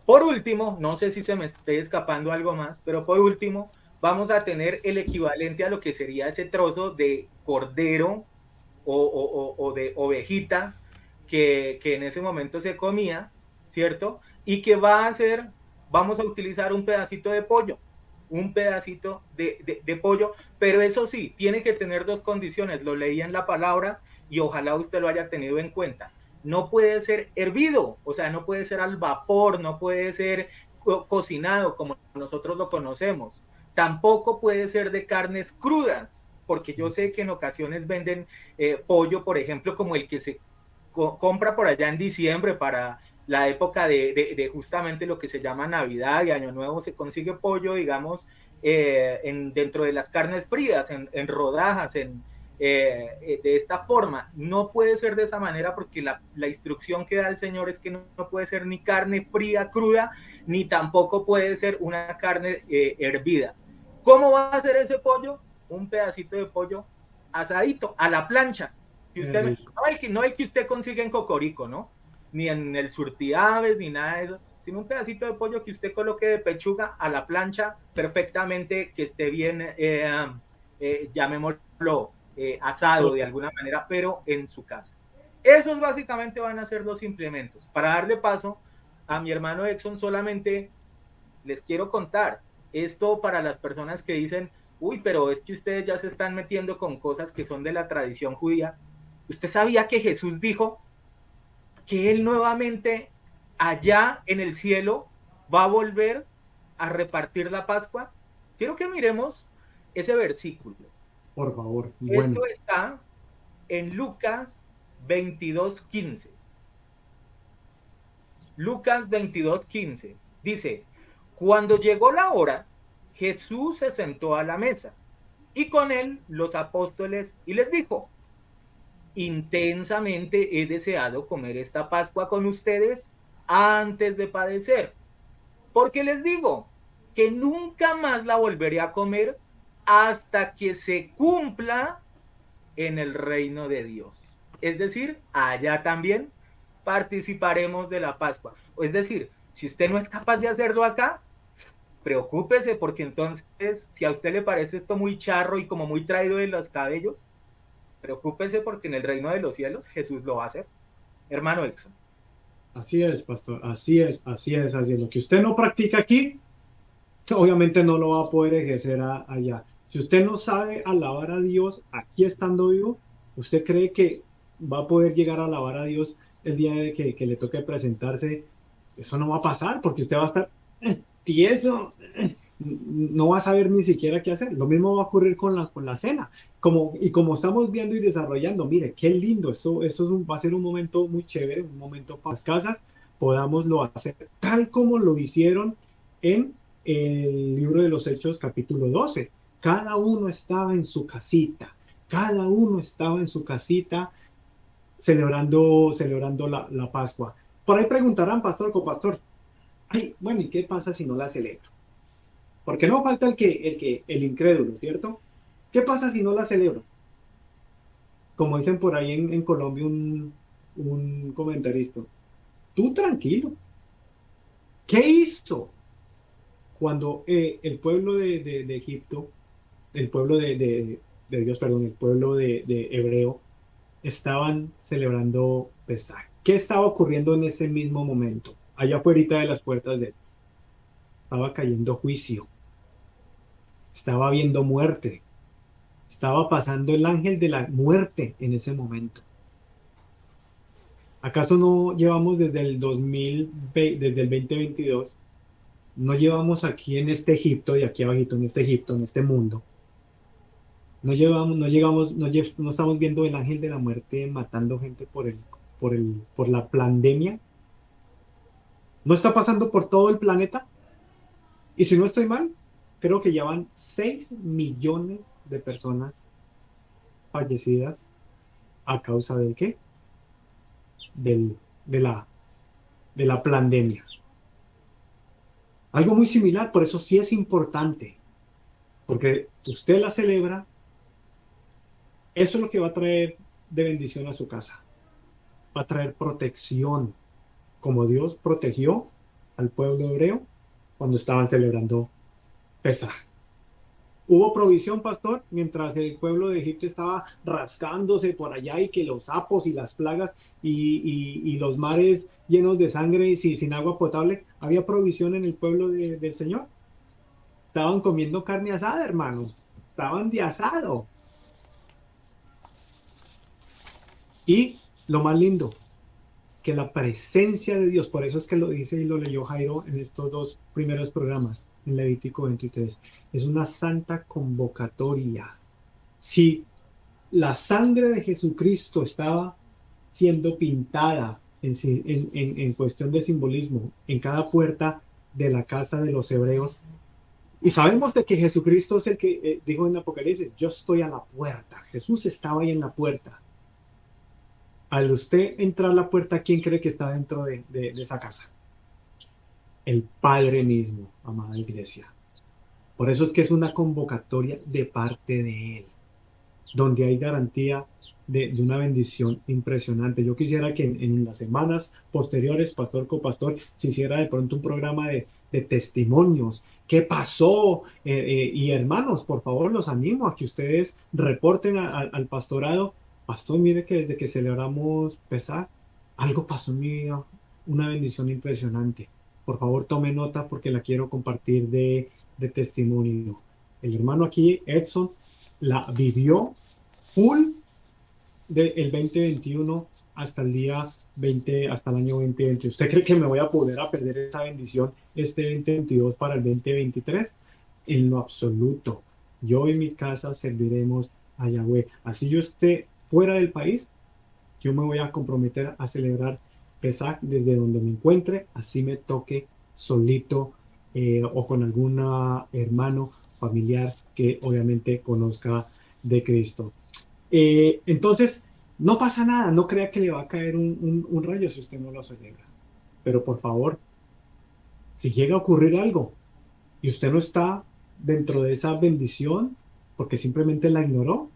Por último, no sé si se me esté escapando algo más, pero por último, vamos a tener el equivalente a lo que sería ese trozo de cordero o de ovejita que en ese momento se comía, ¿cierto? Y que vamos a utilizar un pedacito de pollo, de pollo, pero eso sí, tiene que tener 2 condiciones, lo leí en la palabra y ojalá usted lo haya tenido en cuenta. No puede ser hervido, o sea, no puede ser al vapor, no puede ser cocinado como nosotros lo conocemos. Tampoco puede ser de carnes crudas, porque yo sé que en ocasiones venden pollo, por ejemplo, como el que se compra por allá en diciembre para la época de justamente lo que se llama Navidad y Año Nuevo. Se consigue pollo, digamos, dentro de las carnes frías, en rodajas, de esta forma. No puede ser de esa manera porque la instrucción que da el Señor es que no puede ser ni carne fría, cruda, ni tampoco puede ser una carne hervida. ¿Cómo va a ser ese pollo? Un pedacito de pollo asadito, a la plancha. Que usted, no el que usted consigue en Cocorico, ¿no? Ni en el Surtiaves, ni nada de eso, sino un pedacito de pollo que usted coloque de pechuga a la plancha perfectamente, que esté bien, llamémoslo, asado de alguna manera, pero en su casa. Esos básicamente van a ser los implementos. Para darle paso a mi hermano Exxon, solamente les quiero contar esto para las personas que dicen, uy, pero es que ustedes ya se están metiendo con cosas que son de la tradición judía. ¿Usted sabía que Jesús dijo que él nuevamente allá en el cielo va a volver a repartir la Pascua? Quiero que miremos ese versículo. Por favor. Esto está en Lucas 22:15. Lucas 22:15 dice: cuando llegó la hora, Jesús se sentó a la mesa y con él los apóstoles, y les dijo: intensamente he deseado comer esta Pascua con ustedes antes de padecer, porque les digo que nunca más la volveré a comer hasta que se cumpla en el reino de Dios. Es decir, allá también participaremos de la Pascua. Es decir, si usted no es capaz de hacerlo acá, preocúpese, porque entonces, si a usted le parece esto muy charro y como muy traído de los cabellos, preocúpese, porque en el reino de los cielos Jesús lo va a hacer. Hermano Exxon. Así es, pastor, así es, así es, así es. Lo que usted no practica aquí, obviamente no lo va a poder ejercer allá. Si usted no sabe alabar a Dios aquí estando vivo, ¿usted cree que va a poder llegar a alabar a Dios el día de que le toque presentarse? Eso no va a pasar porque usted va a estar tieso, no va a saber ni siquiera qué hacer. Lo mismo va a ocurrir con la cena. Como estamos viendo y desarrollando, mire, qué lindo, va a ser un momento muy chévere, un momento para las casas, podámoslo hacer tal como lo hicieron en el libro de los Hechos capítulo 12. Cada uno estaba en su casita, cada uno estaba en su casita celebrando la Pascua. Por ahí preguntarán, pastor, copastor, ay, bueno, ¿y qué pasa si no la celebro? Porque no falta el incrédulo, ¿cierto? ¿Qué pasa si no la celebro? Como dicen por ahí en Colombia un comentarista, tú tranquilo. ¿Qué hizo cuando el pueblo de Egipto, el pueblo de Dios, perdón, el pueblo de Hebreo, estaban celebrando Pesaj? ¿Qué estaba ocurriendo en ese mismo momento? Allá afuera de las puertas de él. Estaba cayendo juicio, estaba habiendo muerte, estaba pasando el ángel de la muerte en ese momento. ¿Acaso no llevamos desde el 2020, desde el 2022, no llevamos aquí en este Egipto, de aquí abajito, en este Egipto, en este mundo, no estamos viendo el ángel de la muerte matando gente por la pandemia? ¿No está pasando por todo el planeta? Y si no estoy mal, creo que ya van 6 millones de personas fallecidas a causa del qué? Del, de la pandemia. Algo muy similar, por eso sí es importante, porque usted la celebra, eso es lo que va a traer de bendición a su casa. Va a traer protección, como Dios protegió al pueblo hebreo cuando estaban celebrando Pesaj. Hubo provisión, pastor, mientras el pueblo de Egipto estaba rascándose por allá y que los sapos y las plagas y los mares llenos de sangre y sin agua potable. Había provisión en el pueblo del Señor. Estaban comiendo carne asada, hermano. Estaban de asado. Y lo más lindo, que la presencia de Dios, por eso es que lo dice y lo leyó Jairo en estos 2 primeros programas, en Levítico 23, es una santa convocatoria. Si la sangre de Jesucristo estaba siendo pintada en cuestión de simbolismo en cada puerta de la casa de los hebreos, y sabemos de que Jesucristo es el que dijo en Apocalipsis, yo estoy a la puerta. Jesús estaba ahí en la puerta. Al usted entrar a la puerta, ¿quién cree que está dentro de esa casa? El Padre mismo, amada iglesia. Por eso es que es una convocatoria de parte de Él, donde hay garantía de una bendición impresionante. Yo quisiera que en las semanas posteriores, pastor copastor, se hiciera de pronto un programa de testimonios. ¿Qué pasó? Y hermanos, por favor, los animo a que ustedes reporten al pastorado. Pastor, mire que desde que celebramos Pesaj, algo pasó en mi vida, una bendición impresionante. Por favor, tome nota porque la quiero compartir de testimonio. El hermano aquí, Edson, la vivió full del 2021 hasta el día 20, hasta el año 2020. ¿Usted cree que me voy a poder a perder esa bendición este 2022 para el 2023? En lo absoluto. Yo y mi casa serviremos a Yahweh. Así yo esté fuera del país, yo me voy a comprometer a celebrar Pesaj desde donde me encuentre, así me toque solito o con algún hermano familiar que obviamente conozca de Cristo. Entonces, no pasa nada, no crea que le va a caer un rayo si usted no lo celebra. Pero por favor, si llega a ocurrir algo y usted no está dentro de esa bendición porque simplemente la ignoró,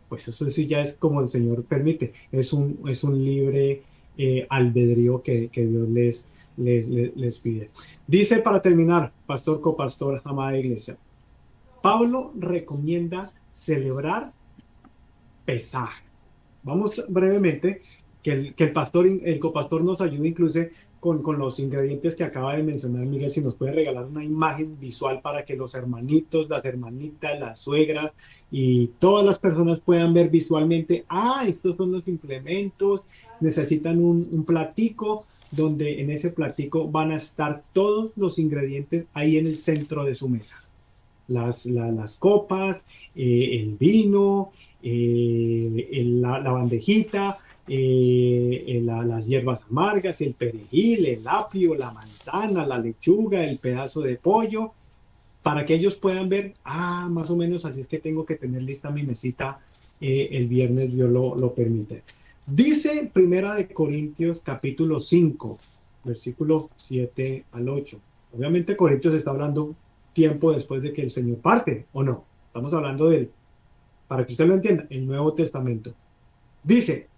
pues eso sí ya es como el Señor permite, es un libre albedrío que Dios les pide. Dice para terminar, pastor, copastor, amada iglesia, Pablo recomienda celebrar Pesaj. Vamos brevemente, que el pastor, el copastor nos ayude incluso con los ingredientes que acaba de mencionar Miguel, si nos puede regalar una imagen visual para que los hermanitos, las hermanitas, las suegras y todas las personas puedan ver visualmente, estos son los implementos, necesitan un platico, donde en ese platico van a estar todos los ingredientes ahí en el centro de su mesa. Las copas, el vino, la bandejita, las hierbas amargas, el perejil, el apio, la manzana, la lechuga, el pedazo de pollo, para que ellos puedan ver, más o menos así es que tengo que tener lista mi mesita el viernes, Dios lo permite. Dice Primera de Corintios capítulo 5, versículo 7 al 8. Obviamente Corintios está hablando tiempo después de que el Señor parte, ¿o no? Estamos hablando para que usted lo entienda, el Nuevo Testamento. Dice,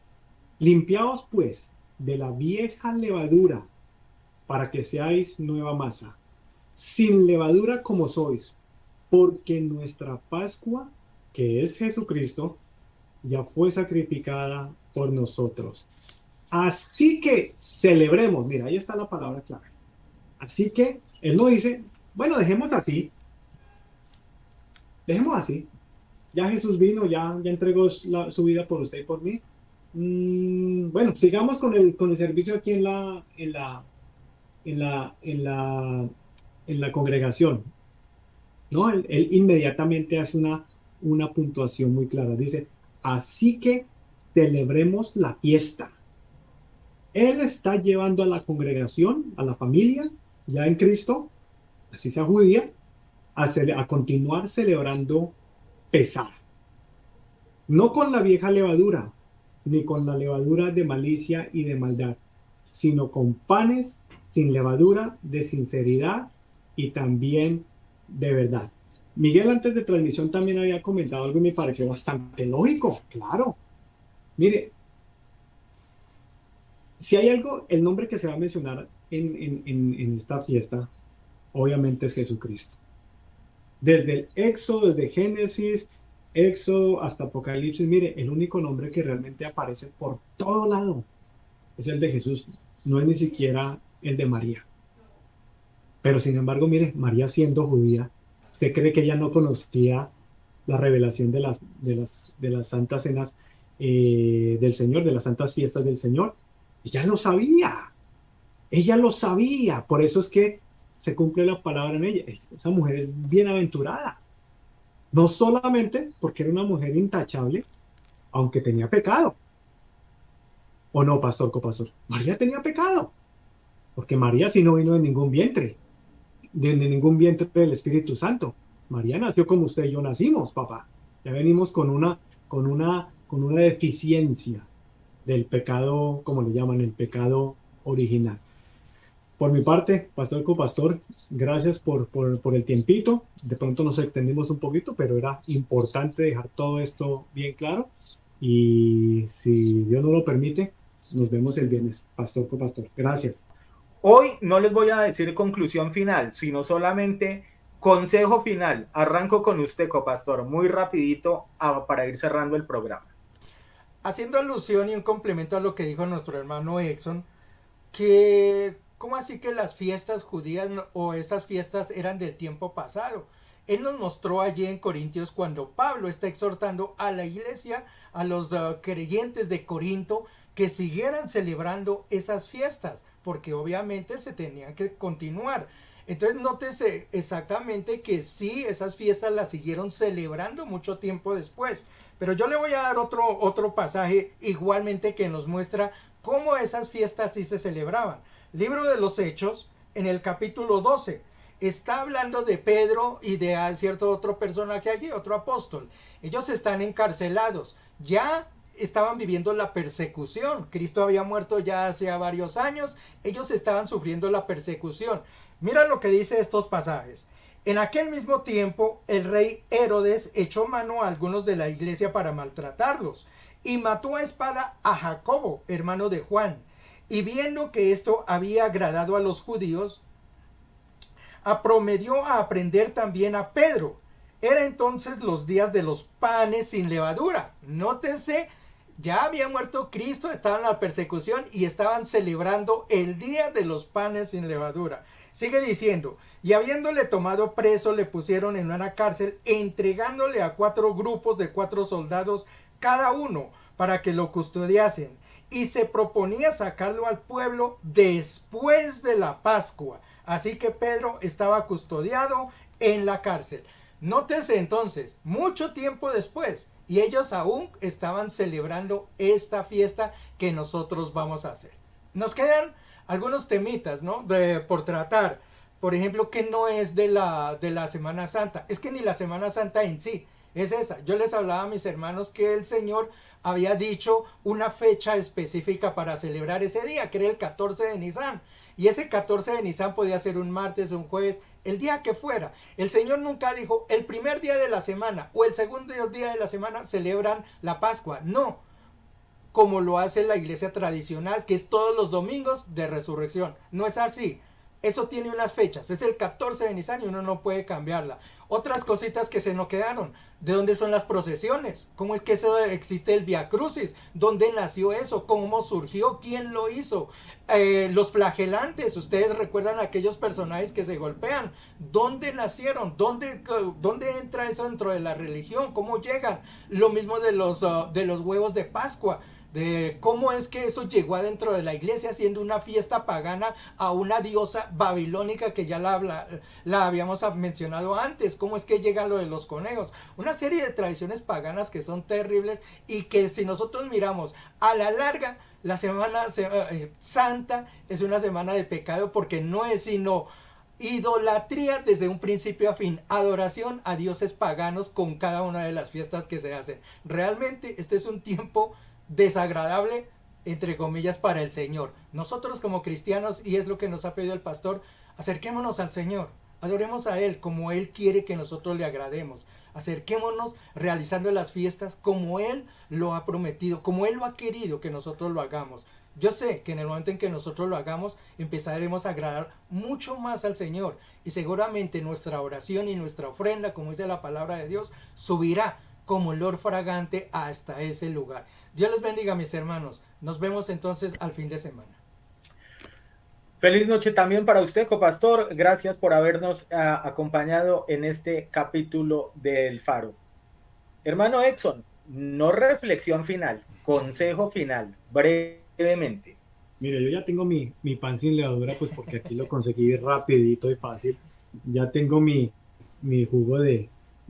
limpiaos pues de la vieja levadura para que seáis nueva masa, sin levadura como sois, porque nuestra Pascua, que es Jesucristo, ya fue sacrificada por nosotros. Así que celebremos, mira, ahí está la palabra clave. Así que él no dice, bueno, dejemos así. Ya Jesús vino, ya entregó su vida por usted y por mí. Bueno, sigamos con el servicio aquí en la congregación. ¿No? Él inmediatamente hace una puntuación muy clara. Dice, así que celebremos la fiesta. Él está llevando a la congregación, a la familia, ya en Cristo, así sea judía, a continuar celebrando Pesaj. No con la vieja levadura, ni con la levadura de malicia y de maldad, sino con panes sin levadura, de sinceridad y también de verdad. Miguel antes de transmisión también había comentado algo y me pareció bastante lógico, claro. Mire, si hay algo, el nombre que se va a mencionar en esta fiesta, obviamente es Jesucristo. Desde el Éxodo, desde Génesis, Éxodo hasta Apocalipsis, mire, el único nombre que realmente aparece por todo lado es el de Jesús, no es ni siquiera el de María. Pero sin embargo, mire, María siendo judía, ¿usted cree que ella no conocía la revelación de las santas cenas del Señor, de las santas fiestas del Señor? Ella lo sabía, por eso es que se cumple la palabra en ella. Esa mujer es bienaventurada, no solamente porque era una mujer intachable, aunque tenía pecado. ¿O no, pastor, copastor? María tenía pecado, porque María sí no vino de ningún vientre, de ningún vientre del Espíritu Santo. María nació como usted y yo nacimos, papá. Ya venimos con una deficiencia del pecado, como le llaman, el pecado original. Por mi parte, pastor copastor, gracias por el tiempito. De pronto nos extendimos un poquito, pero era importante dejar todo esto bien claro. Y si Dios no lo permite, nos vemos el viernes, pastor copastor. Gracias. Hoy no les voy a decir conclusión final, sino solamente consejo final. Arranco con usted, copastor, muy rapidito para ir cerrando el programa. Haciendo alusión y un complemento a lo que dijo nuestro hermano Exxon, que ¿cómo así que las fiestas judías o estas fiestas eran del tiempo pasado? Él nos mostró allí en Corintios cuando Pablo está exhortando a la iglesia, a los creyentes de Corinto, que siguieran celebrando esas fiestas, porque obviamente se tenían que continuar. Entonces nótese exactamente que sí, esas fiestas las siguieron celebrando mucho tiempo después. Pero yo le voy a dar otro pasaje igualmente que nos muestra cómo esas fiestas sí se celebraban. Libro de los Hechos, en el capítulo 12. está hablando de Pedro y de cierto otro personaje allí, otro apóstol. Ellos están encarcelados, ya estaban viviendo la persecución. Cristo había muerto ya hace varios años, ellos estaban sufriendo la persecución. Mira lo que dice estos pasajes. En aquel mismo tiempo, el rey Herodes echó mano a algunos de la iglesia para maltratarlos y mató a espada a Jacobo, hermano de Juan. Y viendo que esto había agradado a los judíos, aprometió a aprender también a Pedro. Era entonces los días de los panes sin levadura. Nótese, ya había muerto Cristo, estaban en la persecución y estaban celebrando el día de los panes sin levadura. Sigue diciendo, y habiéndole tomado preso, le pusieron en una cárcel, entregándole a 4 grupos de 4 soldados cada uno, para que lo custodiasen. Y se proponía sacarlo al pueblo después de la Pascua. Así que Pedro estaba custodiado en la cárcel. Nótese entonces, mucho tiempo después, y ellos aún estaban celebrando esta fiesta que nosotros vamos a hacer. Nos quedan algunos temitas, ¿no? Por tratar. Por ejemplo, que no es de la Semana Santa. Es que ni la Semana Santa en sí es esa. Yo les hablaba a mis hermanos que el Señor había dicho una fecha específica para celebrar ese día, que era el 14 de Nisan. Y ese 14 de Nisan podía ser un martes, un jueves, el día que fuera. El Señor nunca dijo el primer día de la semana o el segundo día de la semana celebran la Pascua. No, como lo hace la iglesia tradicional, que es todos los domingos de resurrección. No es así. Eso tiene unas fechas. Es el 14 de Nisan y uno no puede cambiarla. Otras cositas que se nos quedaron. ¿De dónde son las procesiones? ¿Cómo es que eso existe el Vía Crucis? ¿Dónde nació eso? ¿Cómo surgió? ¿Quién lo hizo? Los flagelantes. ¿Ustedes recuerdan aquellos personajes que se golpean? ¿Dónde nacieron? ¿Dónde entra eso dentro de la religión? ¿Cómo llegan? Lo mismo de los huevos de Pascua. De cómo es que eso llegó adentro de la iglesia siendo una fiesta pagana a una diosa babilónica que ya la habíamos mencionado antes. Cómo es que llega lo de los conejos, una serie de tradiciones paganas que son terribles y que si nosotros miramos a la larga, la Semana Santa es una semana de pecado porque no es sino idolatría desde un principio a fin, adoración a dioses paganos con cada una de las fiestas que se hacen. Realmente este es un tiempo desagradable, entre comillas, para el Señor. Nosotros como cristianos, y es lo que nos ha pedido el pastor, acerquémonos al Señor, adoremos a Él como Él quiere que nosotros le agrademos, acerquémonos realizando las fiestas como Él lo ha prometido, como Él lo ha querido que nosotros lo hagamos. Yo sé que en el momento en que nosotros lo hagamos, empezaremos a agradar mucho más al Señor, y seguramente nuestra oración y nuestra ofrenda, como dice la palabra de Dios, subirá como olor fragante hasta ese lugar. Dios les bendiga, mis hermanos. Nos vemos entonces al fin de semana. Feliz noche también para usted, copastor. Gracias por habernos acompañado en este capítulo del Faro. Hermano Edson, no reflexión final, consejo final, brevemente. Mire, yo ya tengo mi pan sin levadura, pues porque aquí lo conseguí rapidito y fácil. Ya tengo mi jugo de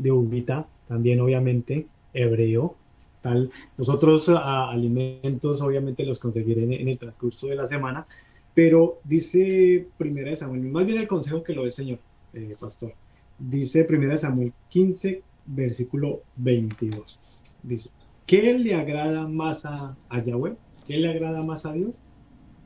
uvita, también obviamente hebreo. Tal. Los otros alimentos obviamente los conseguiré en el transcurso de la semana, pero dice Primera de Samuel, más bien el consejo que lo del Señor, pastor. Dice Primera de Samuel 15, versículo 22. Dice, ¿qué le agrada más a Yahweh? ¿Qué le agrada más a Dios?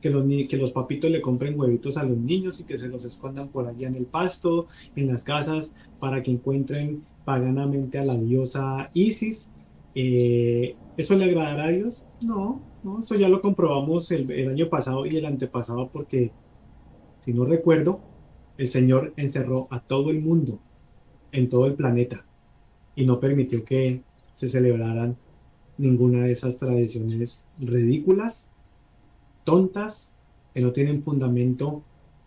Que los papitos le compren huevitos a los niños y que se los escondan por allá en el pasto, en las casas, para que encuentren paganamente a la diosa Isis. ¿Eso le agradará a Dios? No, eso ya lo comprobamos el año pasado y el antepasado, porque si no recuerdo, el Señor encerró a todo el mundo en todo el planeta y no permitió que se celebraran ninguna de esas tradiciones ridículas, tontas, que no tienen fundamento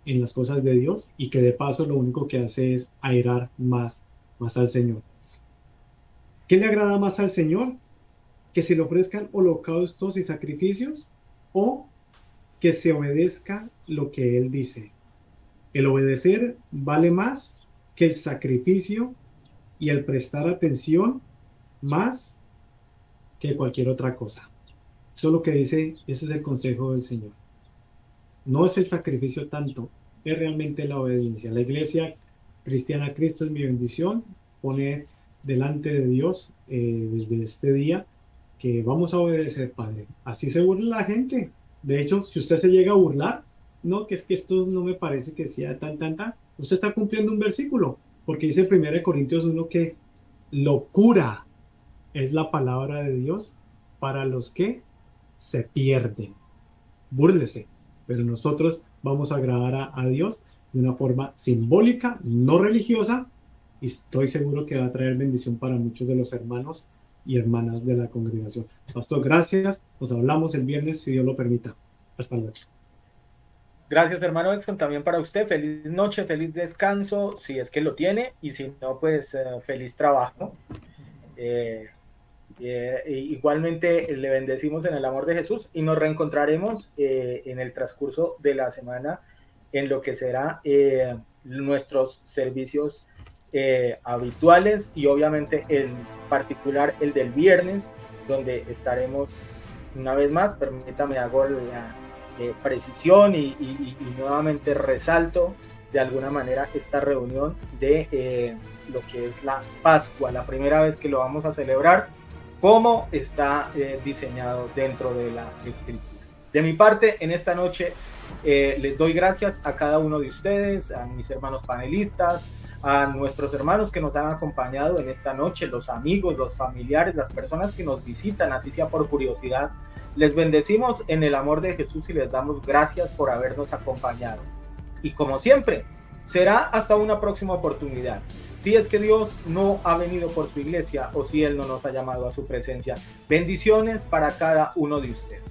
en las cosas de Dios y que de paso lo único que hace es airar más al Señor. ¿Qué le agrada más al Señor? ¿Que se le ofrezcan holocaustos y sacrificios o que se obedezca lo que Él dice? El obedecer vale más que el sacrificio y el prestar atención más que cualquier otra cosa. Eso es lo que dice, ese es el consejo del Señor. No es el sacrificio tanto, es realmente la obediencia. La iglesia Cristiana Cristo es mi bendición. Pone delante de Dios desde este día que vamos a obedecer, Padre. Así se burla la gente. De hecho, si usted se llega a burlar, no, que es que esto no me parece que sea tan, usted está cumpliendo un versículo, porque dice en 1 Corintios 1 que locura es la palabra de Dios para los que se pierden. Búrlese, pero nosotros vamos a agradar a Dios de una forma simbólica, no religiosa, y estoy seguro que va a traer bendición para muchos de los hermanos y hermanas de la congregación. Pastor, gracias. Nos hablamos el viernes, si Dios lo permita. Hasta luego. Gracias, hermano Exxon, también para usted. Feliz noche, feliz descanso, si es que lo tiene, y si no, pues feliz trabajo. Igualmente le bendecimos en el amor de Jesús y nos reencontraremos en el transcurso de la semana en lo que será nuestros servicios habituales, y obviamente en particular el del viernes, donde estaremos una vez más. Permítame hago la precisión y nuevamente resalto de alguna manera esta reunión de lo que es la Pascua, la primera vez que lo vamos a celebrar como está diseñado dentro de la Escritura. De mi parte, en esta noche les doy gracias a cada uno de ustedes, a mis hermanos panelistas, a nuestros hermanos que nos han acompañado en esta noche, los amigos, los familiares, las personas que nos visitan, así sea por curiosidad. Les bendecimos en el amor de Jesús y les damos gracias por habernos acompañado. Y como siempre, será hasta una próxima oportunidad. Si es que Dios no ha venido por su iglesia o si Él no nos ha llamado a su presencia. Bendiciones para cada uno de ustedes.